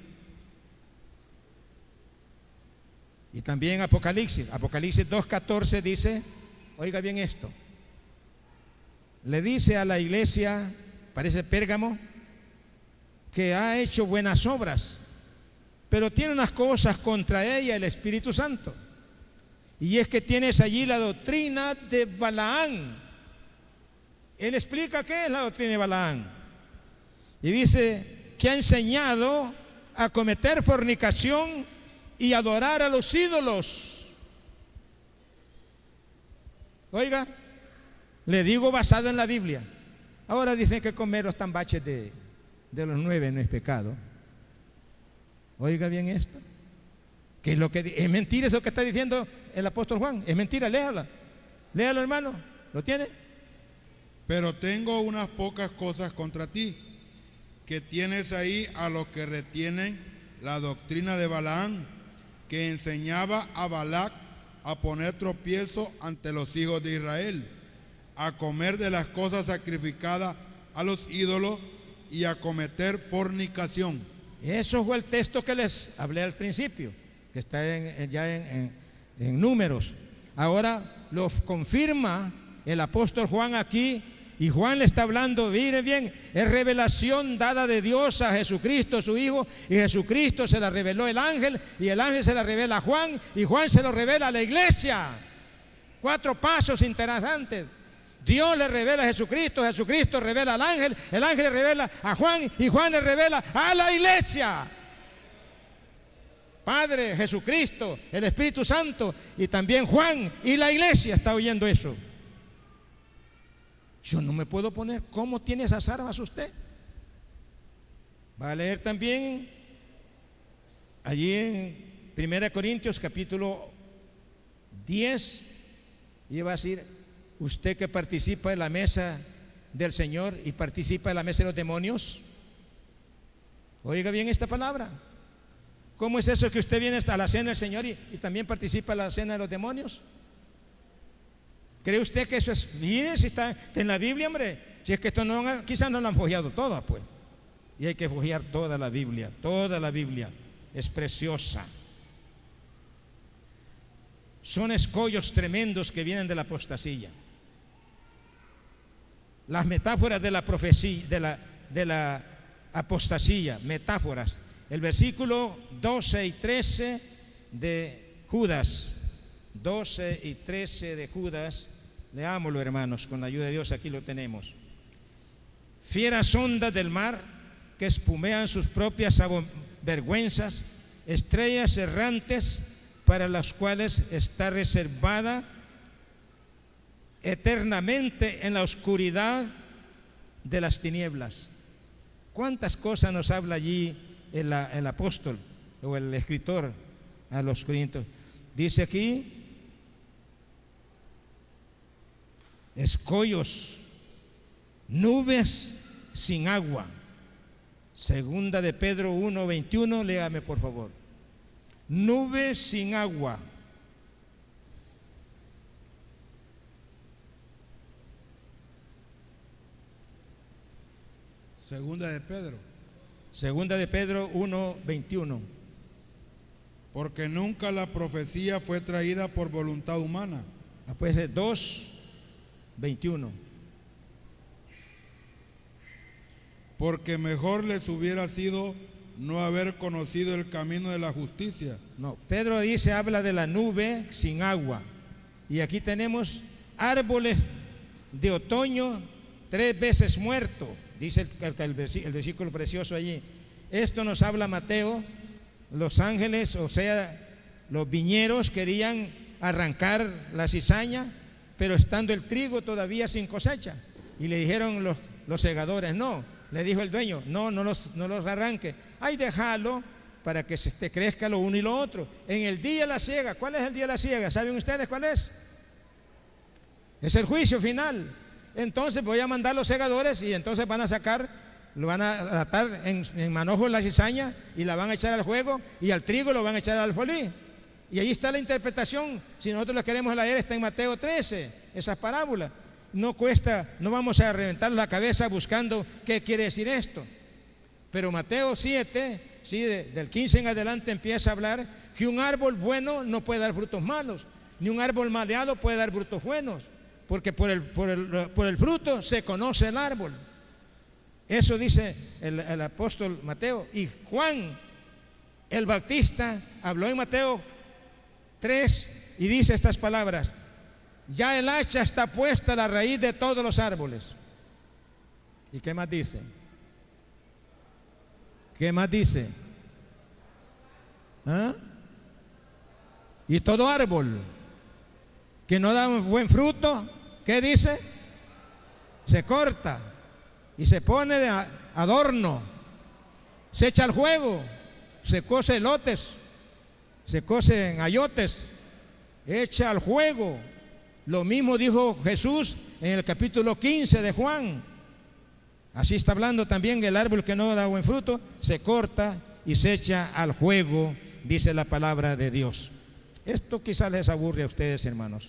Y también Apocalipsis 2:14 dice, oiga bien esto, le dice a la iglesia, parece Pérgamo, que ha hecho buenas obras, pero tiene unas cosas contra ella el Espíritu Santo. Y es que tienes allí la doctrina de Balaán. Él explica qué es la doctrina de Balaán. Y dice que ha enseñado a cometer fornicación y adorar a los ídolos. Oiga, le digo basado en la Biblia. Ahora dicen que comer los tambaches de los 9 no es pecado. Oiga bien esto. ¿Qué es lo que es mentira eso que está diciendo el apóstol Juan? Es mentira, léalo, hermano. ¿Lo tiene? Pero tengo unas pocas cosas contra ti, que tienes ahí a los que retienen la doctrina de Balaán, que enseñaba a Balac a poner tropiezo ante los hijos de Israel, a comer de las cosas sacrificadas a los ídolos y a cometer fornicación. Eso fue el texto que les hablé al principio, que está ya en Números. Ahora lo confirma el apóstol Juan aquí. Y Juan le está hablando, mire bien, es revelación dada de Dios a Jesucristo, su Hijo, y Jesucristo se la reveló el ángel, y el ángel se la revela a Juan, y Juan se lo revela a la iglesia. 4 pasos interesantes. Dios le revela a Jesucristo, Jesucristo revela al ángel, el ángel le revela a Juan, y Juan le revela a la iglesia. Padre, Jesucristo, el Espíritu Santo, y también Juan, y la iglesia está oyendo eso. Yo no me puedo poner. ¿Cómo tiene esas armas usted? Va a leer también allí en 1 Corintios capítulo 10 y va a decir, usted que participa en la mesa del Señor y participa en la mesa de los demonios. Oiga bien esta palabra. ¿Cómo es eso que usted viene hasta la cena del Señor y también participa en la cena de los demonios? ¿Cree usted que eso es? Mire si está en la Biblia, hombre. Si es que esto no, quizás no lo han fojeado todas, pues. Y hay que fojear toda la Biblia. Toda la Biblia es preciosa. Son escollos tremendos que vienen de la apostasía. Las metáforas de la profecía, de la apostasía, metáforas. El versículo 12 y 13 de Judas. 12 y 13 de Judas. Leámoslo, hermanos, con la ayuda de Dios, aquí lo tenemos. Fieras ondas del mar que espumean sus propias vergüenzas, estrellas errantes para las cuales está reservada eternamente en la oscuridad de las tinieblas. ¿Cuántas cosas nos habla allí el apóstol o el escritor a los Corintios? Dice aquí, escollos, nubes sin agua. Segunda de Pedro 1:21, léame por favor. Nubes sin agua. Segunda de Pedro. Segunda de Pedro 1:21. Porque nunca la profecía fue traída por voluntad humana. Después de 2:21. Porque mejor les hubiera sido no haber conocido el camino de la justicia. No, Pedro dice, habla de la nube sin agua. Y aquí tenemos árboles de otoño 3 veces muerto, dice el versículo precioso allí. Esto nos habla Mateo. Los ángeles, o sea, los viñeros querían arrancar la cizaña, pero estando el trigo todavía sin cosecha. Y le dijeron los segadores, no. Le dijo el dueño, no los arranque. Ay, déjalo para que se crezca lo uno y lo otro. En el día de la siega, ¿cuál es el día de la siega? ¿Saben ustedes cuál es? Es el juicio final. Entonces voy a mandar los segadores y entonces van a sacar, lo van a atar en manojo la cizaña y la van a echar al fuego, y al trigo lo van a echar al folí. Y ahí está la interpretación. Si nosotros la queremos leer, está en Mateo 13, esas parábolas. No cuesta, no vamos a reventar la cabeza buscando qué quiere decir esto. Pero Mateo 7, sí, del 15 en adelante empieza a hablar que un árbol bueno no puede dar frutos malos, ni un árbol maleado puede dar frutos buenos, porque por el fruto se conoce el árbol. Eso dice el apóstol Mateo. Y Juan el Bautista habló en Mateo 3 y dice estas palabras: ya el hacha está puesta a la raíz de todos los árboles. ¿Y qué más dice? ¿Qué más dice? ¿Ah? Y todo árbol que no da buen fruto, ¿qué dice? Se corta y se pone de adorno, se echa al fuego, se cose elotes, se cose ayotes, echa al fuego. Lo mismo dijo Jesús en el capítulo 15 de Juan. Así está hablando también: el árbol que no da buen fruto se corta y se echa al fuego, dice la palabra de Dios. Esto quizás les aburre a ustedes, hermanos.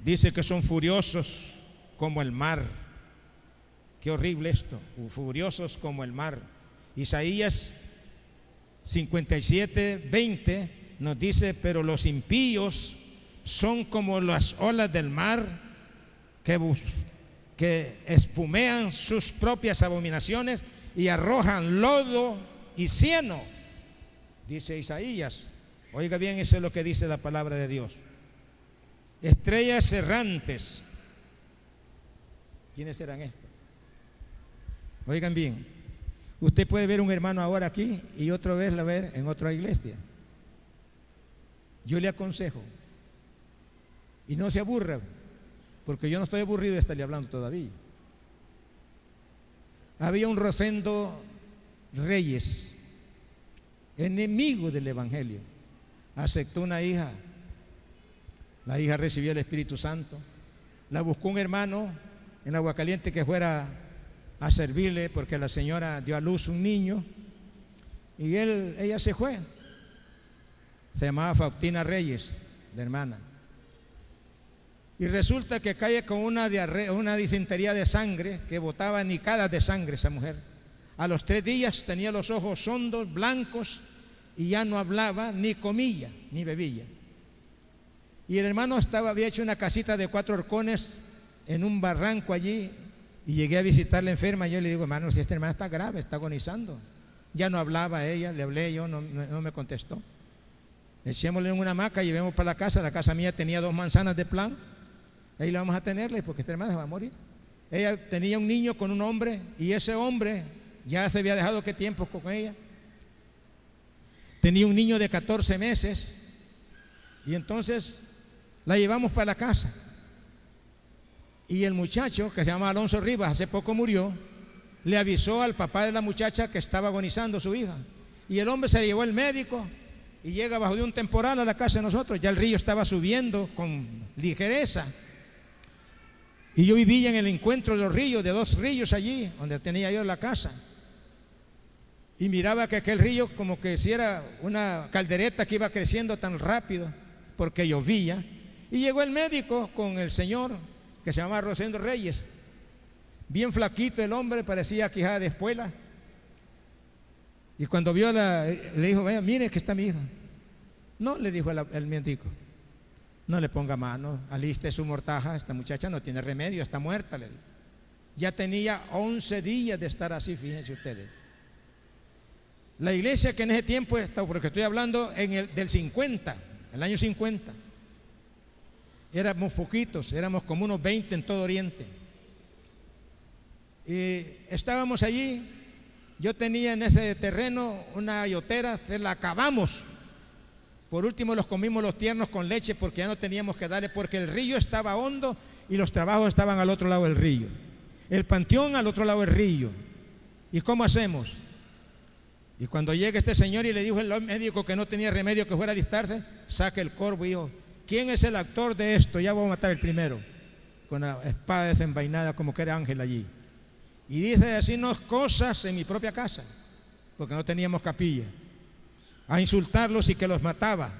Dice que son furiosos como el mar. Qué horrible esto, furiosos como el mar. Isaías 57:20 nos dice: pero los impíos son como las olas del mar que espumean sus propias abominaciones y arrojan lodo y cieno, dice Isaías. Oiga bien, eso es lo que dice la palabra de Dios. Estrellas errantes. ¿Quiénes serán estos? Oigan bien, usted puede ver un hermano ahora aquí y otra vez la ver en otra iglesia. Yo le aconsejo, y no se aburra, porque yo no estoy aburrido de estarle hablando todavía. Había un Rosendo Reyes, enemigo del evangelio. Aceptó una hija, la hija recibió el Espíritu Santo, la buscó un hermano en Aguascalientes que fuera a servirle, porque la señora dio a luz un niño, y ella se fue. Se llamaba Faustina Reyes, la hermana. Y resulta que cae con una diarrea, una disentería de sangre, que botaba nicadas de sangre esa mujer. A los 3 días tenía los ojos hondos, blancos, y ya no hablaba, ni comía, ni bebía. Y el hermano había hecho una casita de 4 horcones en un barranco allí, y llegué a visitarla enferma. Yo le digo: hermano, si esta hermana está grave, está agonizando. Ya no hablaba ella, le hablé yo, no me contestó. Echémosle en una hamaca y llevemos para la casa. La casa mía tenía 2 manzanas de plan. Ahí la vamos a tenerle, porque esta hermana se va a morir. Ella tenía un niño con un hombre, y ese hombre ya se había dejado qué tiempo con ella. Tenía un niño de 14 meses, y entonces la llevamos para la casa. Y el muchacho, que se llama Alonso Rivas, hace poco murió, le avisó al papá de la muchacha que estaba agonizando su hija. Y el hombre se llevó al médico y llega bajo de un temporal a la casa de nosotros. Ya el río estaba subiendo con ligereza. Y yo vivía en el encuentro de los ríos, de 2 ríos allí, donde tenía yo la casa. Y miraba que aquel río como que si era una caldereta que iba creciendo tan rápido, porque llovía. Y llegó el médico con el señor que se llamaba Rosendo Reyes. Bien flaquito el hombre, parecía quijada de espuela. Y cuando vio le dijo: vea, mire que está mi hija. No, le dijo el médico, no le ponga mano, aliste su mortaja, esta muchacha no tiene remedio, está muerta, le dijo. Ya tenía 11 días de estar así, fíjense ustedes. La iglesia que en ese tiempo, porque estoy hablando del 50, el año 50, éramos poquitos, éramos como unos 20 en todo Oriente. Y estábamos allí. Yo tenía en ese terreno una ayotera, se la acabamos. Por último los comimos los tiernos con leche porque ya no teníamos que darle, porque el río estaba hondo y los trabajos estaban al otro lado del río. El panteón al otro lado del río. ¿Y cómo hacemos? Y cuando llega este señor y le dijo el médico que no tenía remedio que fuera a alistarse, saca el corvo y dijo: ¿quién es el actor de esto? Ya voy a matar el primero. Con la espada desenvainada como que era ángel allí. Y dice: decirnos cosas en mi propia casa, porque no teníamos capilla, a insultarlos y que los mataba.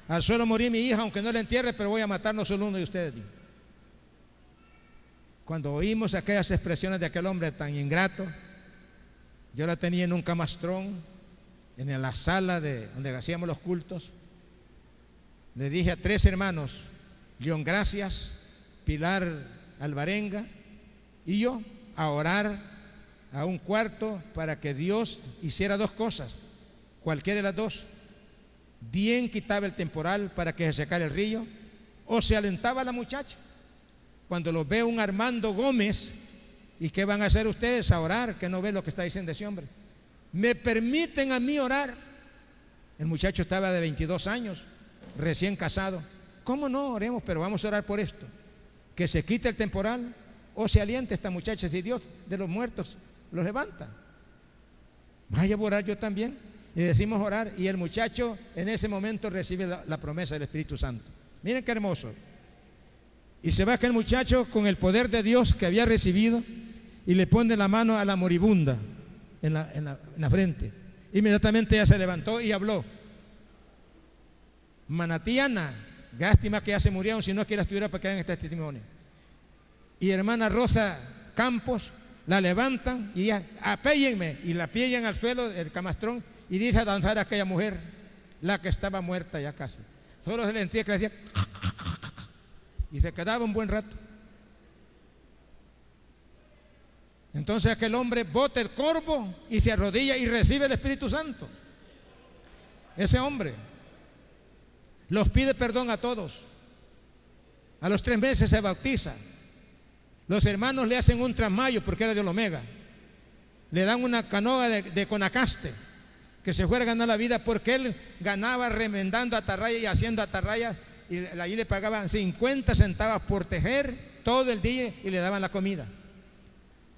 Al suelo morir mi hija, aunque no la entierre, pero voy a matar no solo uno de ustedes. Cuando oímos aquellas expresiones de aquel hombre tan ingrato, yo la tenía en un camastrón, en la sala donde hacíamos los cultos. Le dije a 3 hermanos, León Gracias, Pilar Alvarenga y yo, a orar a un cuarto para que Dios hiciera 2 cosas, cualquiera de las 2. Bien quitaba el temporal para que se secara el río, o se alentaba a la muchacha. Cuando los ve un Armando Gómez, ¿y qué van a hacer ustedes? A orar, que no ve lo que está diciendo ese hombre. ¿Me permiten a mí orar? El muchacho estaba de 22 años, recién casado. ¿Cómo no? Oremos, pero vamos a orar por esto, que se quite el temporal o se aliente esta muchacha, si Dios de los muertos los levanta. Vaya a orar yo también. Y decimos orar, y el muchacho en ese momento recibe la promesa del Espíritu Santo. Miren qué hermoso. Y se va aquel muchacho con el poder de Dios que había recibido y le pone la mano a la moribunda en la frente. Inmediatamente ella se levantó y habló: Manatiana, lástima que ya se murieron, si no quiera estuviera para que hagan este testimonio. Y hermana Rosa Campos la levantan y ya: apéllenme, y la pillan al suelo del camastrón y dice a danzar a aquella mujer, la que estaba muerta ya casi. Solo se le sentía que le decía y se quedaba un buen rato. Entonces aquel hombre bota el corvo y se arrodilla y recibe el Espíritu Santo. Ese hombre los pide perdón a todos. A los 3 meses se bautiza. Los hermanos le hacen un trasmayo porque era de Olomega. Le dan una canoa de Conacaste, que se fuera a ganar la vida, porque él ganaba remendando atarraya y haciendo atarraya, y allí le pagaban 50 centavos por tejer todo el día y le daban la comida.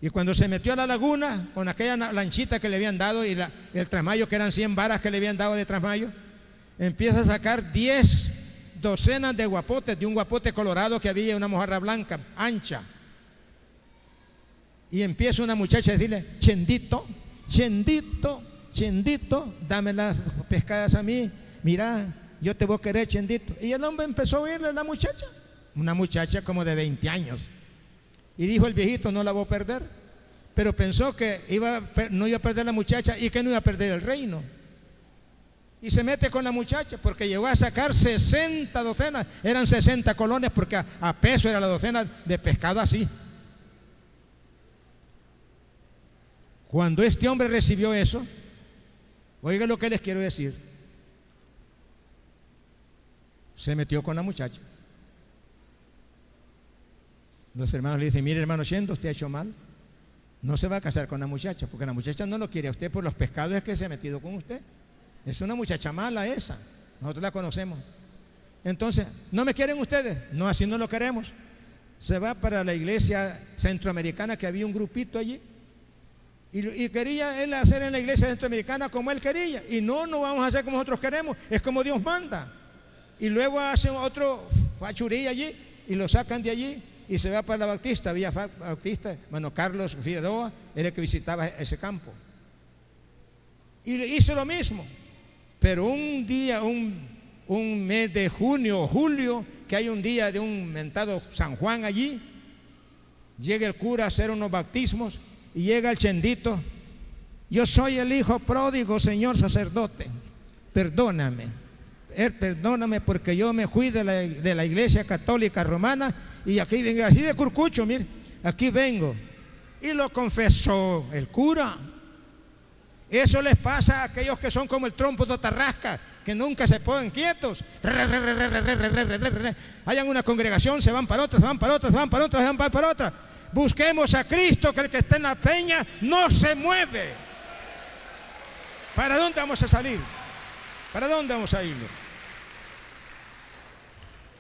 Y cuando se metió a la laguna con aquella lanchita que le habían dado y el trasmayo, que eran 100 varas que le habían dado de trasmayo, empieza a sacar 10 docenas de guapotes, de un guapote colorado que había, una mojarra blanca, ancha. Y empieza una muchacha a decirle: Chendito, Chendito, Chendito, dame las pescadas a mí, mira, yo te voy a querer, Chendito. Y el hombre empezó a oírle a la muchacha, una muchacha como de 20 años. Y dijo el viejito: no la voy a perder. Pero pensó que no iba a perder la muchacha y que no iba a perder el reino. Y se mete con la muchacha porque llegó a sacar 60 docenas, eran 60 colones, porque a peso era la docena de pescado así. Cuando este hombre recibió eso, oiga lo que les quiero decir, se metió con la muchacha. Los hermanos le dicen: mire, hermano Shendo, usted ha hecho mal, no se va a casar con la muchacha, porque la muchacha no lo quiere a usted por los pescados que se ha metido con usted. Es una muchacha mala esa, nosotros la conocemos. Entonces, ¿no me quieren ustedes? No, así no lo queremos. Se va para la iglesia centroamericana, que había un grupito allí, y quería él hacer en la iglesia centroamericana como él quería. Y no vamos a hacer como nosotros queremos, es como Dios manda. Y luego hacen otro fachurí allí y lo sacan de allí y se va para la Bautista, Villa Bautista. Bueno, Carlos Figueroa era el que visitaba ese campo. Y le hizo lo mismo. Pero un día, un mes de junio o julio, que hay un día de un mentado San Juan allí, llega el cura a hacer unos bautismos y llega el chendito: yo soy el hijo pródigo, señor sacerdote, perdóname. Perdóname porque yo me fui de la iglesia católica romana y aquí vengo, así de curcucho, mire, aquí vengo. Y lo confesó el cura. Eso les pasa a aquellos que son como el trompo de tarrasca, que nunca se ponen quietos. Hayan una congregación, se van para otra, se van para otra, se van para otra, se van para otra. Busquemos a Cristo, que el que está en la peña no se mueve. ¿Para dónde vamos a salir? ¿Para dónde vamos a ir?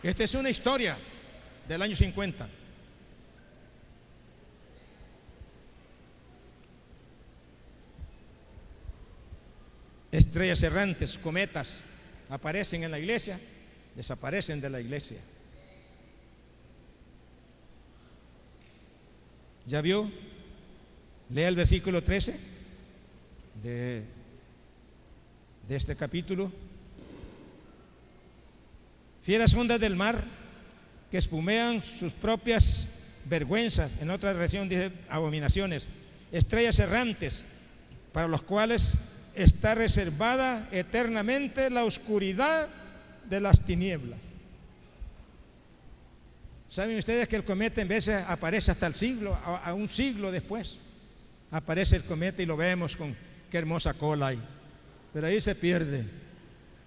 Esta es una historia del año 50. Estrellas errantes, cometas, aparecen en la iglesia, desaparecen de la iglesia. ¿Ya vio? Lea el versículo 13 de este capítulo. Fieras ondas del mar que espumean sus propias vergüenzas. En otra versión dice abominaciones. Estrellas errantes, para los cuales está reservada eternamente la oscuridad de las tinieblas. ¿Saben ustedes que el cometa en veces aparece hasta el siglo, a un siglo después? Aparece el cometa y lo vemos con qué hermosa cola hay, pero ahí se pierde.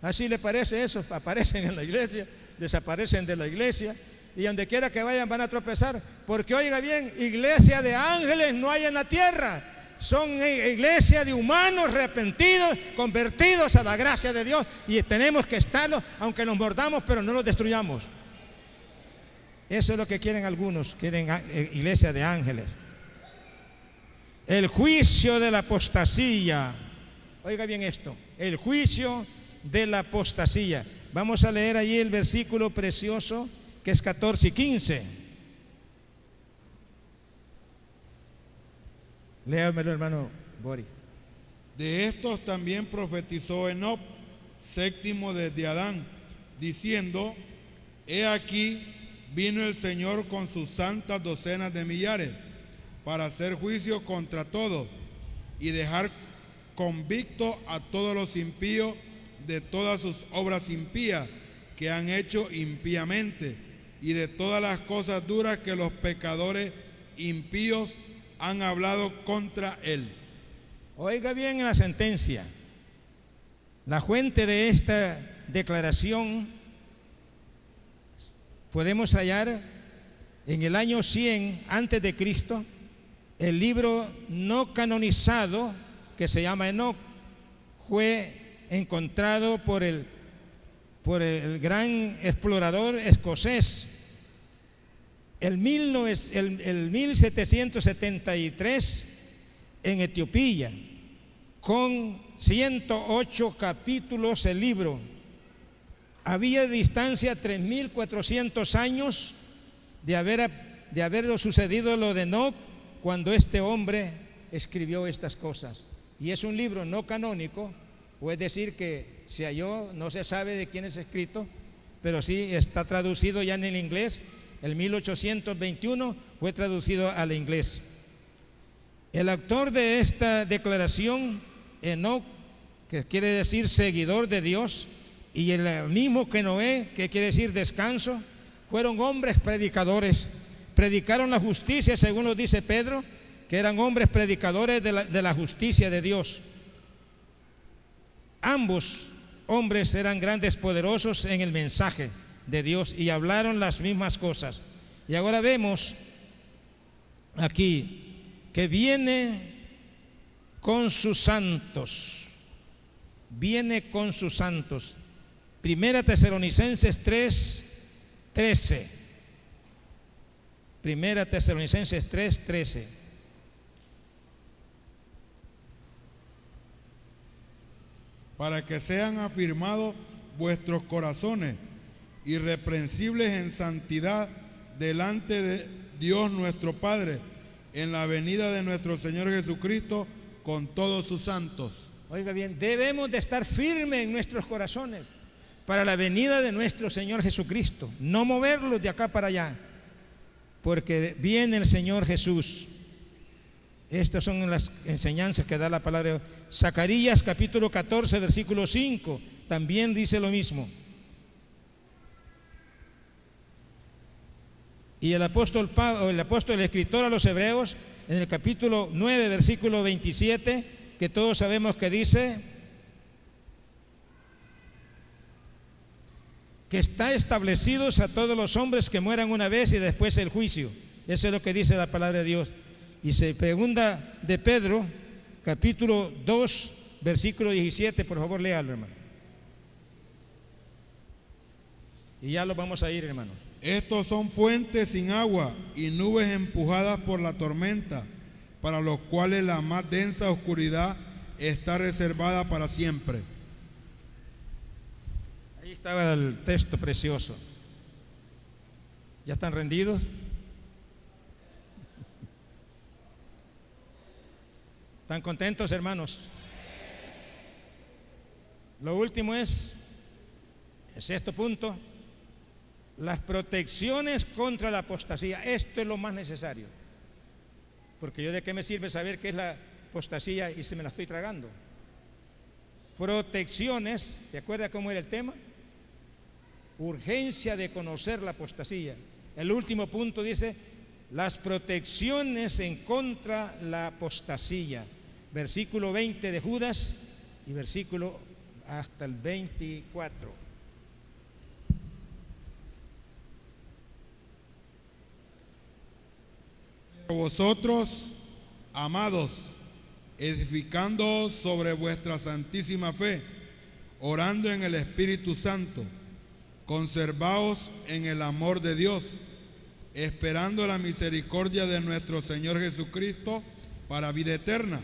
Así le parece eso, aparecen en la iglesia, desaparecen de la iglesia, y donde quiera que vayan van a tropezar, porque oiga bien, iglesia de ángeles no hay en la tierra. Son iglesia de humanos arrepentidos, convertidos a la gracia de Dios, y tenemos que estarlo, aunque nos mordamos, pero no los destruyamos. Eso es lo que quieren algunos, quieren iglesia de ángeles. El juicio de la apostasía. Oiga bien esto, el juicio de la apostasía. Vamos a leer allí el versículo precioso que es 14 y 15. Léamelo, hermano Boris. De estos también profetizó Enoc, séptimo desde Adán, diciendo: he aquí vino el Señor con sus santas docenas de millares para hacer juicio contra todos y dejar convicto a todos los impíos de todas sus obras impías que han hecho impíamente y de todas las cosas duras que los pecadores impíos han hablado contra él. Oiga bien la sentencia. La fuente de esta declaración podemos hallar en el año 100 antes de Cristo, el libro no canonizado que se llama Enoc fue encontrado por el gran explorador escocés. El 1773 en Etiopía, con 108 capítulos el libro. Había distancia 3.400 años de haber sucedido lo de Enoc cuando este hombre escribió estas cosas. Y es un libro no canónico, o es decir que se halló, no se sabe de quién es escrito, pero sí está traducido ya en el inglés. El 1821 fue traducido al inglés. El autor de esta declaración, Enoc, que quiere decir seguidor de Dios, y el mismo que Noé, que quiere decir descanso, fueron hombres predicadores. Predicaron la justicia, según lo dice Pedro, que eran hombres predicadores de la justicia de Dios. Ambos hombres eran grandes poderosos en el mensaje de Dios y hablaron las mismas cosas. Y ahora vemos aquí que viene con sus santos. Viene con sus santos. Primera Tesalonicenses 3:13. Primera Tesalonicenses 3:13. Para que sean afirmados vuestros corazones, irreprensibles en santidad delante de Dios nuestro Padre, en la venida de nuestro Señor Jesucristo con todos sus santos. Oiga bien, debemos de estar firmes en nuestros corazones para la venida de nuestro Señor Jesucristo, no moverlos de acá para allá. porque viene el Señor Jesús. Estas son las enseñanzas que da la palabra. Zacarías capítulo 14, versículo 5, también dice lo mismo. Y el apóstol Pablo, el escritor a los Hebreos, en el capítulo 9, versículo 27, que todos sabemos que dice que está establecidos a todos los hombres que mueran una vez y después el juicio. Eso es lo que dice la palabra de Dios. Y segunda de Pedro, capítulo 2, versículo 17, por favor léalo, hermano. Y ya lo vamos a ir, hermanos. Estos son fuentes sin agua y nubes empujadas por la tormenta, para los cuales la más densa oscuridad está reservada para siempre. Ahí estaba el texto precioso. ¿Ya están rendidos? ¿Están contentos, hermanos? Lo último es el sexto punto: las protecciones contra la apostasía. Esto es lo más necesario, porque yo de qué me sirve saber qué es la apostasía y se me la estoy tragando. Protecciones, ¿se acuerda cómo era el tema? Urgencia de conocer la apostasía. El último punto dice las protecciones en contra la apostasía, versículo 20 de Judas y versículo hasta el 24. Vosotros, amados, edificando sobre vuestra santísima fe, orando en el Espíritu Santo, conservaos en el amor de Dios, esperando la misericordia de nuestro Señor Jesucristo para vida eterna.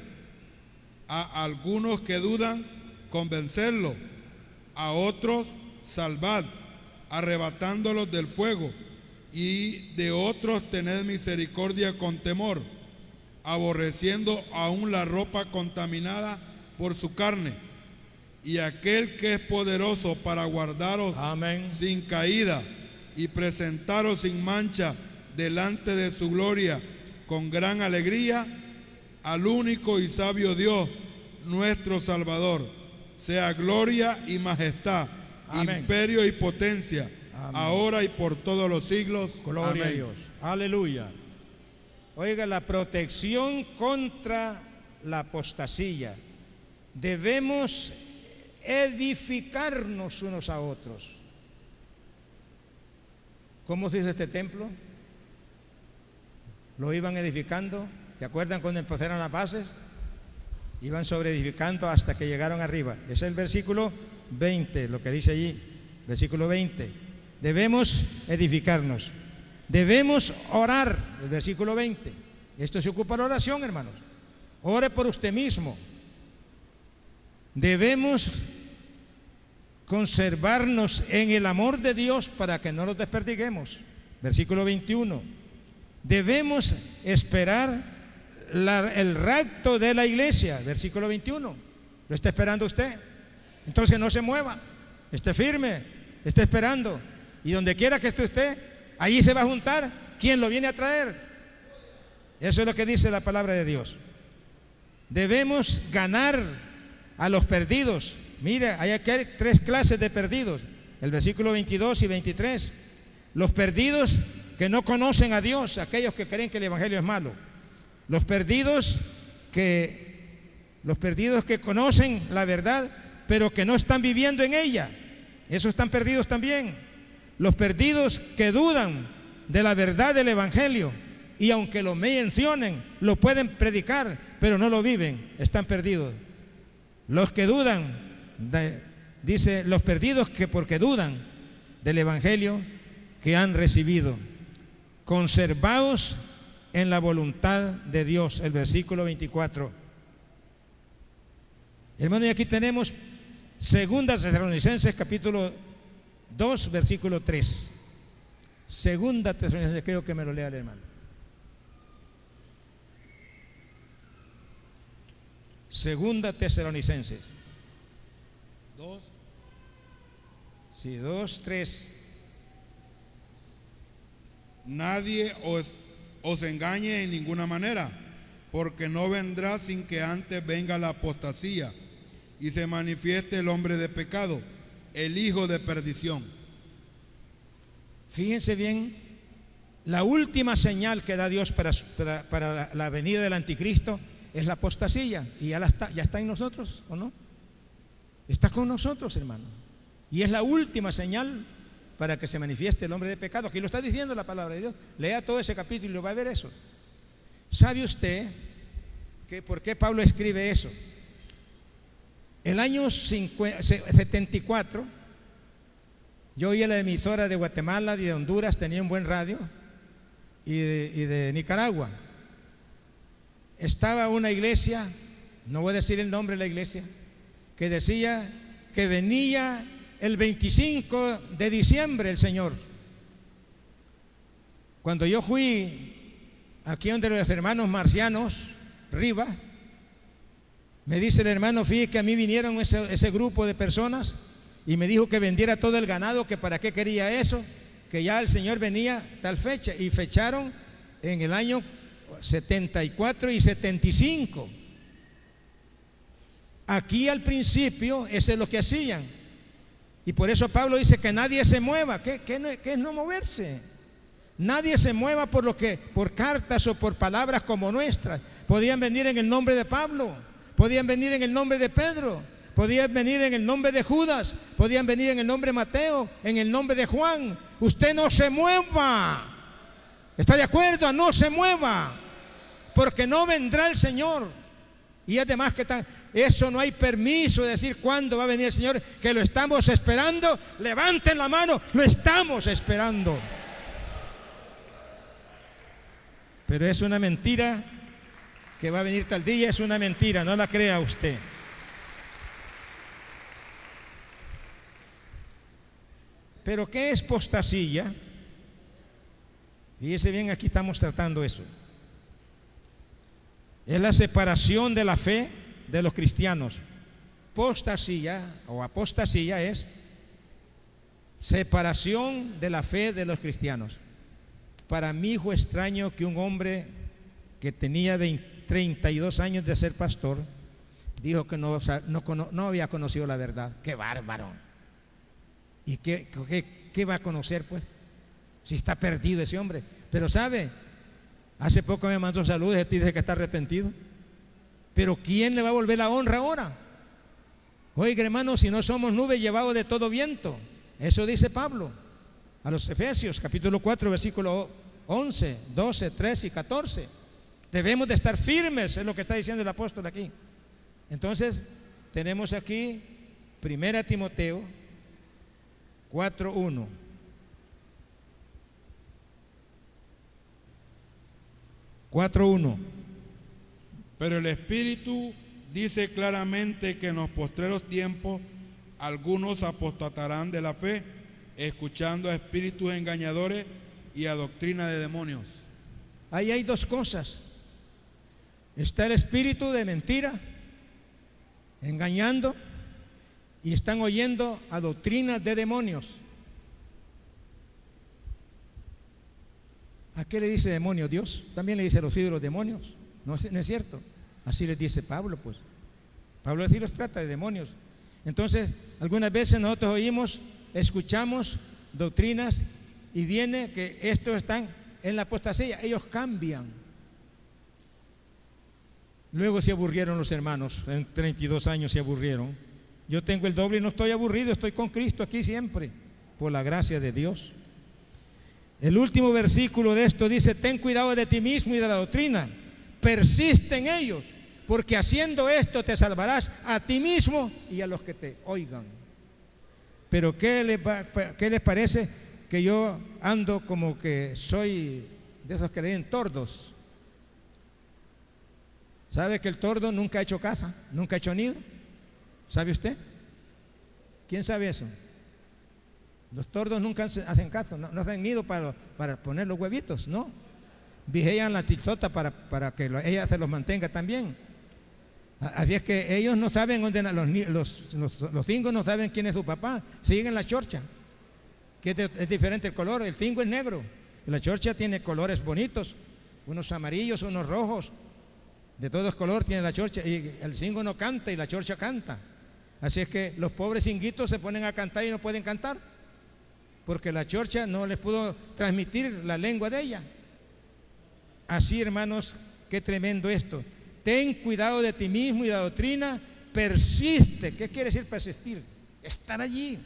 A algunos que dudan, convencerlos; a otros, salvad, arrebatándolos del fuego; y de otros tened misericordia con temor, aborreciendo aún la ropa contaminada por su carne. Y aquel que es poderoso para guardaros Amén. sin caída y presentaros sin mancha delante de su gloria con gran alegría, al único y sabio Dios, nuestro Salvador, sea gloria y majestad, Amén. Imperio y potencia, amén, ahora y por todos los siglos. Gloria amén. a Dios. Aleluya. Oiga, la protección contra la apostasía. Debemos edificarnos unos a otros. ¿Cómo se dice este templo? Lo iban edificando. ¿Se acuerdan cuando empezaron las bases? Iban sobreedificando hasta que llegaron arriba. Ese es el versículo 20, lo que dice allí. Versículo 20. Debemos edificarnos. Debemos orar. El versículo 20. Esto se ocupa de la oración, hermanos. Ore por usted mismo. Debemos conservarnos en el amor de Dios para que no nos desperdiguemos. Versículo 21. Debemos esperar el rapto de la iglesia. Versículo 21. ¿Lo está esperando usted? Entonces no se mueva, esté firme, esté esperando. Y donde quiera que esté usted, allí se va a juntar quien lo viene a traer. Eso es lo que dice la palabra de Dios. Debemos ganar a los perdidos. Mire, hay aquí tres clases de perdidos. El versículo 22 y 23. Los perdidos que no conocen a Dios, aquellos que creen que el evangelio es malo. Los perdidos que conocen la verdad, pero que no están viviendo en ella. Esos están perdidos también. Los perdidos que dudan de la verdad del evangelio, y aunque lo mencionen, lo pueden predicar, pero no lo viven, están perdidos. Los que dudan, dice, los perdidos que porque dudan del evangelio que han recibido. Conservaos en la voluntad de Dios, el versículo 24. Hermano, y aquí tenemos Segunda Tesalonicenses capítulo 2, versículo 3. Segunda Tesalonicenses, creo que me lo lea el hermano. Segunda Tesalonicenses 2. Sí, 2, 3. nadie os engañe en ninguna manera, porque no vendrá sin que antes venga la apostasía y se manifieste el hombre de pecado, el hijo de perdición. Fíjense bien, la última señal que da Dios para la venida del anticristo es la apostasía, y ya está en nosotros, ¿o no? Está con nosotros, hermano, y es la última señal para que se manifieste el hombre de pecado. Aquí lo está diciendo la palabra de Dios. Lea todo ese capítulo y lo va a ver eso. ¿Sabe usted que por qué Pablo escribe eso? El año 74, yo oía la emisora de Guatemala, de Honduras, tenía un buen radio, y de Nicaragua. Estaba una iglesia, no voy a decir el nombre de la iglesia, que decía que venía el 25 de diciembre el Señor. Cuando yo fui aquí donde los hermanos marcianos, Riva, me dice el hermano, fíjate que a mí vinieron ese grupo de personas y me dijo que vendiera todo el ganado, que para qué quería eso, que ya el Señor venía tal fecha, y fecharon en el año 74 y 75. Aquí al principio eso es lo que hacían, y por eso Pablo dice que nadie se mueva. ¿Qué es no moverse? Nadie se mueva por cartas o por palabras como nuestras. Podían venir en el nombre de Pablo, podían venir en el nombre de Pedro, podían venir en el nombre de Judas, podían venir en el nombre de Mateo, en el nombre de Juan. Usted no se mueva. ¿Está de acuerdo? No se mueva, porque no vendrá el Señor. Y además eso no hay permiso de decir cuándo va a venir el Señor, que lo estamos esperando. Levanten la mano, lo estamos esperando. Pero es una mentira que va a venir tal día, es una mentira, no la crea usted. Pero ¿qué es apostasía? Fíjese bien, aquí estamos tratando eso. Es la separación de la fe de los cristianos. Apostasía o apostasía es separación de la fe de los cristianos. Para mí fue extraño que un hombre que tenía 32 años de ser pastor dijo que no había conocido la verdad. ¡Qué bárbaro! ¿Y qué va a conocer, pues? Si está perdido ese hombre. Pero ¿sabe? Hace poco me mandó saludos y dice que está arrepentido. Pero ¿quién le va a volver la honra ahora? Oiga, hermano, si no somos nubes llevados de todo viento. Eso dice Pablo a los Efesios, capítulo 4, versículo 11, 12, 13 y 14. Debemos de estar firmes, es lo que está diciendo el apóstol aquí. Entonces, tenemos aquí 1 Timoteo 4:1. Pero el Espíritu dice claramente que en los postreros tiempos algunos apostatarán de la fe, escuchando a espíritus engañadores y a doctrina de demonios. Ahí hay dos cosas. Está el espíritu de mentira, engañando, y están oyendo a doctrinas de demonios. ¿A qué le dice demonio Dios? También le dice a los ídolos demonios. ¿No es cierto? Así les dice Pablo, pues. Pablo así los trata de demonios. Entonces, algunas veces nosotros escuchamos doctrinas y viene que estos están en la apostasía. Ellos cambian. Luego se aburrieron los hermanos. En 32 años se aburrieron. Yo tengo el doble y no estoy aburrido. Estoy con Cristo aquí siempre, por la gracia de Dios. El último versículo de esto dice: ten cuidado de ti mismo y de la doctrina. Persiste en ellos, porque haciendo esto te salvarás a ti mismo y a los que te oigan. Pero ¿qué les parece que yo ando como que soy de esos que leen tordos? ¿Sabe que el tordo nunca ha hecho caza, nunca ha hecho nido? ¿Sabe usted? ¿Quién sabe eso? Los tordos nunca hacen caza, no hacen nido para poner los huevitos, ¿no? Vigilan la tizota para que ella se los mantenga también. Así es que ellos no saben dónde los cingos no saben quién es su papá, siguen la chorcha, que es diferente el color. El cingo es negro, La chorcha tiene colores bonitos, unos amarillos, unos rojos, de todos colores tiene la chorcha, y el cingo no canta y la chorcha canta. Así es que los pobres cinguitos se ponen a cantar y no pueden cantar, porque la chorcha no les pudo transmitir la lengua de ella. Así, hermanos, qué tremendo esto. Ten cuidado de ti mismo y la doctrina persiste. ¿Qué quiere decir persistir? Estar allí,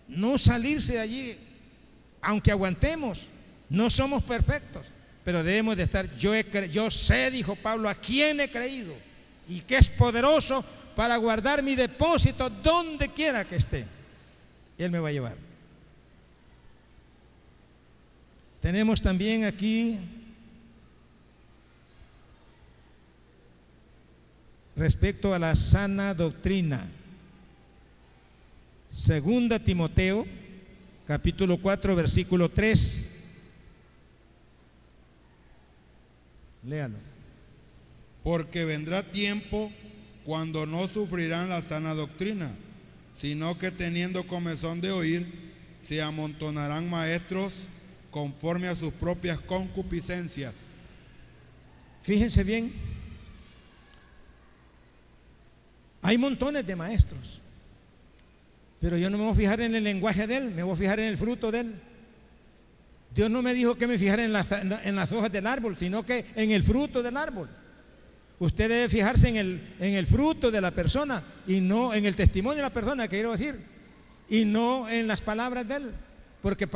no salirse de allí. Aunque aguantemos, no somos perfectos, pero debemos de estar. Yo sé, dijo Pablo, a quién he creído y que es poderoso para guardar mi depósito donde quiera que esté. Él me va a llevar. Tenemos también aquí respecto a la sana doctrina. Segunda Timoteo, capítulo 4, versículo 3. Léalo. Porque vendrá tiempo cuando no sufrirán la sana doctrina, sino que teniendo comezón de oír, se amontonarán maestros conforme a sus propias concupiscencias. Fíjense bien, hay montones de maestros, pero yo no me voy a fijar en el lenguaje de él, me voy a fijar en el fruto de él. Dios no me dijo que me fijara en las hojas del árbol, sino que en el fruto del árbol. Usted debe fijarse en el fruto de la persona y no en el testimonio de la persona, que quiero decir, y no en las palabras de él, porque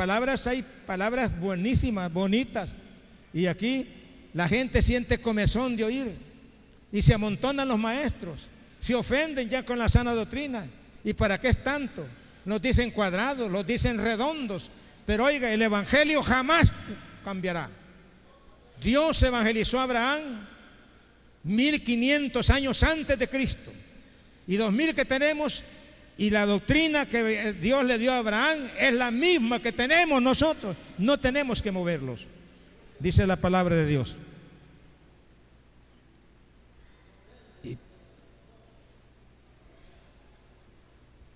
hay palabras buenísimas, bonitas, y aquí la gente siente comezón de oír y se amontonan los maestros, se ofenden ya con la sana doctrina. ¿Y para qué es tanto? Los dicen cuadrados, los dicen redondos, pero oiga, el evangelio jamás cambiará. Dios evangelizó a Abraham 1500 años antes de Cristo y 2000 que tenemos, y la doctrina que Dios le dio a Abraham es la misma que tenemos nosotros. No tenemos que moverlos, dice la palabra de Dios.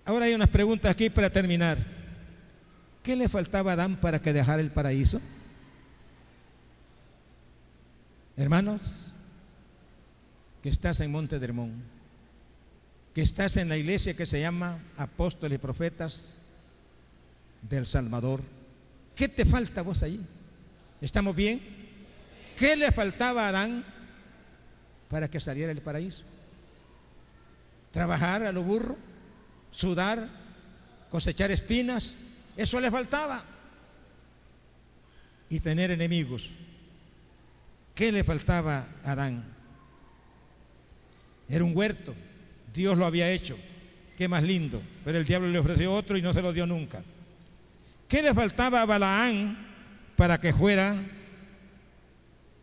Ahora hay unas preguntas aquí para terminar. ¿Qué le faltaba a Adán para que dejara el paraíso? Hermanos, que estás en Monte de Hermón, que estás en la iglesia que se llama Apóstoles y Profetas del Salvador, ¿qué te falta a vos allí? ¿Estamos bien? ¿Qué le faltaba a Adán para que saliera del paraíso? ¿Trabajar a lo burro? ¿Sudar? ¿Cosechar espinas? Eso le faltaba. Y tener enemigos. ¿Qué le faltaba a Adán? Era un huerto, Dios lo había hecho, qué más lindo, pero el diablo le ofreció otro y no se lo dio nunca. ¿Qué le faltaba a Balaán para que fuera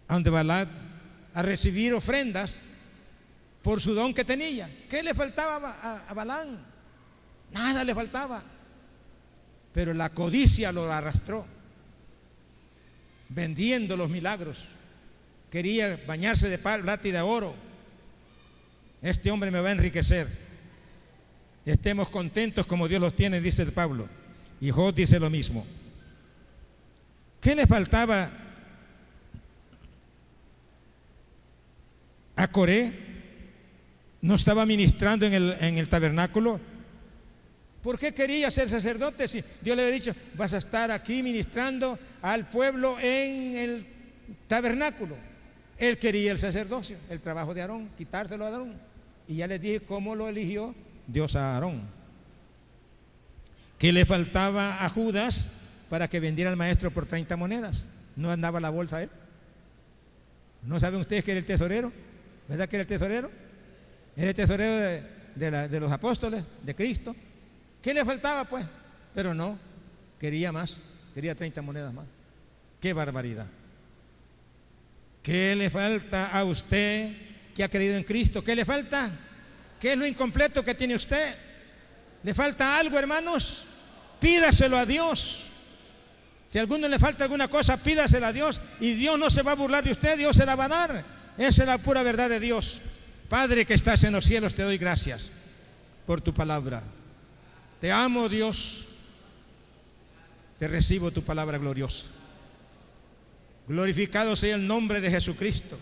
a donde Balac a recibir ofrendas por su don que tenía? ¿Qué le faltaba a Balaán? Nada le faltaba, pero la codicia lo arrastró, vendiendo los milagros. Quería bañarse de plata y de oro. Este hombre me va a enriquecer. Estemos contentos como Dios los tiene, dice Pablo. Y Job dice lo mismo. ¿Qué le faltaba a Coré? ¿No estaba ministrando en el tabernáculo? ¿Por qué quería ser sacerdote? Si Dios le había dicho, vas a estar aquí ministrando al pueblo en el tabernáculo. Él quería el sacerdocio, el trabajo de Aarón, quitárselo a Aarón. Y ya les dije cómo lo eligió Dios a Aarón. ¿Qué le faltaba a Judas para que vendiera al maestro por 30 monedas? ¿No andaba la bolsa él? ¿No saben ustedes que era el tesorero? ¿Verdad que era el tesorero? Era el tesorero de los apóstoles, de Cristo. ¿Qué le faltaba pues? Pero no, quería más, quería 30 monedas más. ¡Qué barbaridad! ¿Qué le falta a usted que ha creído en Cristo? ¿Qué le falta? ¿Qué es lo incompleto que tiene usted? ¿Le falta algo, hermanos? Pídaselo a Dios. Si a alguno le falta alguna cosa, pídaselo a Dios, y Dios no se va a burlar de usted, Dios se la va a dar. Esa es la pura verdad de Dios. Padre que estás en los cielos, te doy gracias por tu palabra. Te amo, Dios. Te recibo tu palabra gloriosa. Glorificado sea el nombre de Jesucristo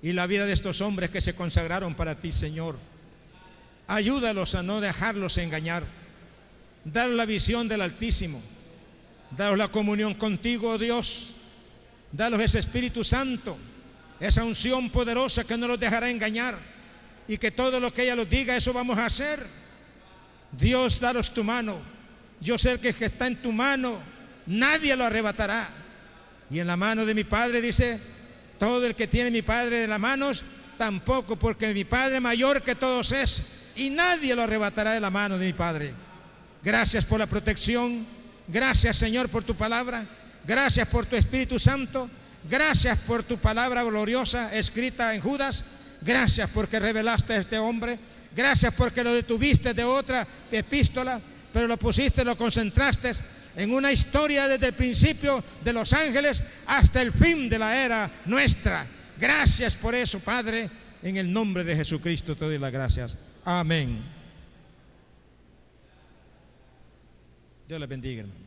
y la vida de estos hombres que se consagraron para ti, Señor. Ayúdalos a no dejarlos engañar. Daros la visión del Altísimo. Daros la comunión contigo, oh Dios. Daros ese Espíritu Santo, esa unción poderosa que no los dejará engañar, y que todo lo que ella los diga, eso vamos a hacer. Dios, daros tu mano. Yo sé que el que está en tu mano, nadie lo arrebatará. Y en la mano de mi Padre, dice, todo el que tiene mi Padre de las manos, tampoco, porque mi Padre mayor que todos es, y nadie lo arrebatará de la mano de mi Padre. Gracias por la protección. Gracias, Señor, por tu palabra. Gracias por tu Espíritu Santo. Gracias por tu palabra gloriosa escrita en Judas. Gracias porque revelaste a este hombre. Gracias porque lo detuviste de otra epístola, pero lo pusiste, lo concentraste en una historia desde el principio de los ángeles hasta el fin de la era nuestra. Gracias por eso, Padre. En el nombre de Jesucristo te doy las gracias. Amén. Dios les bendiga, hermano.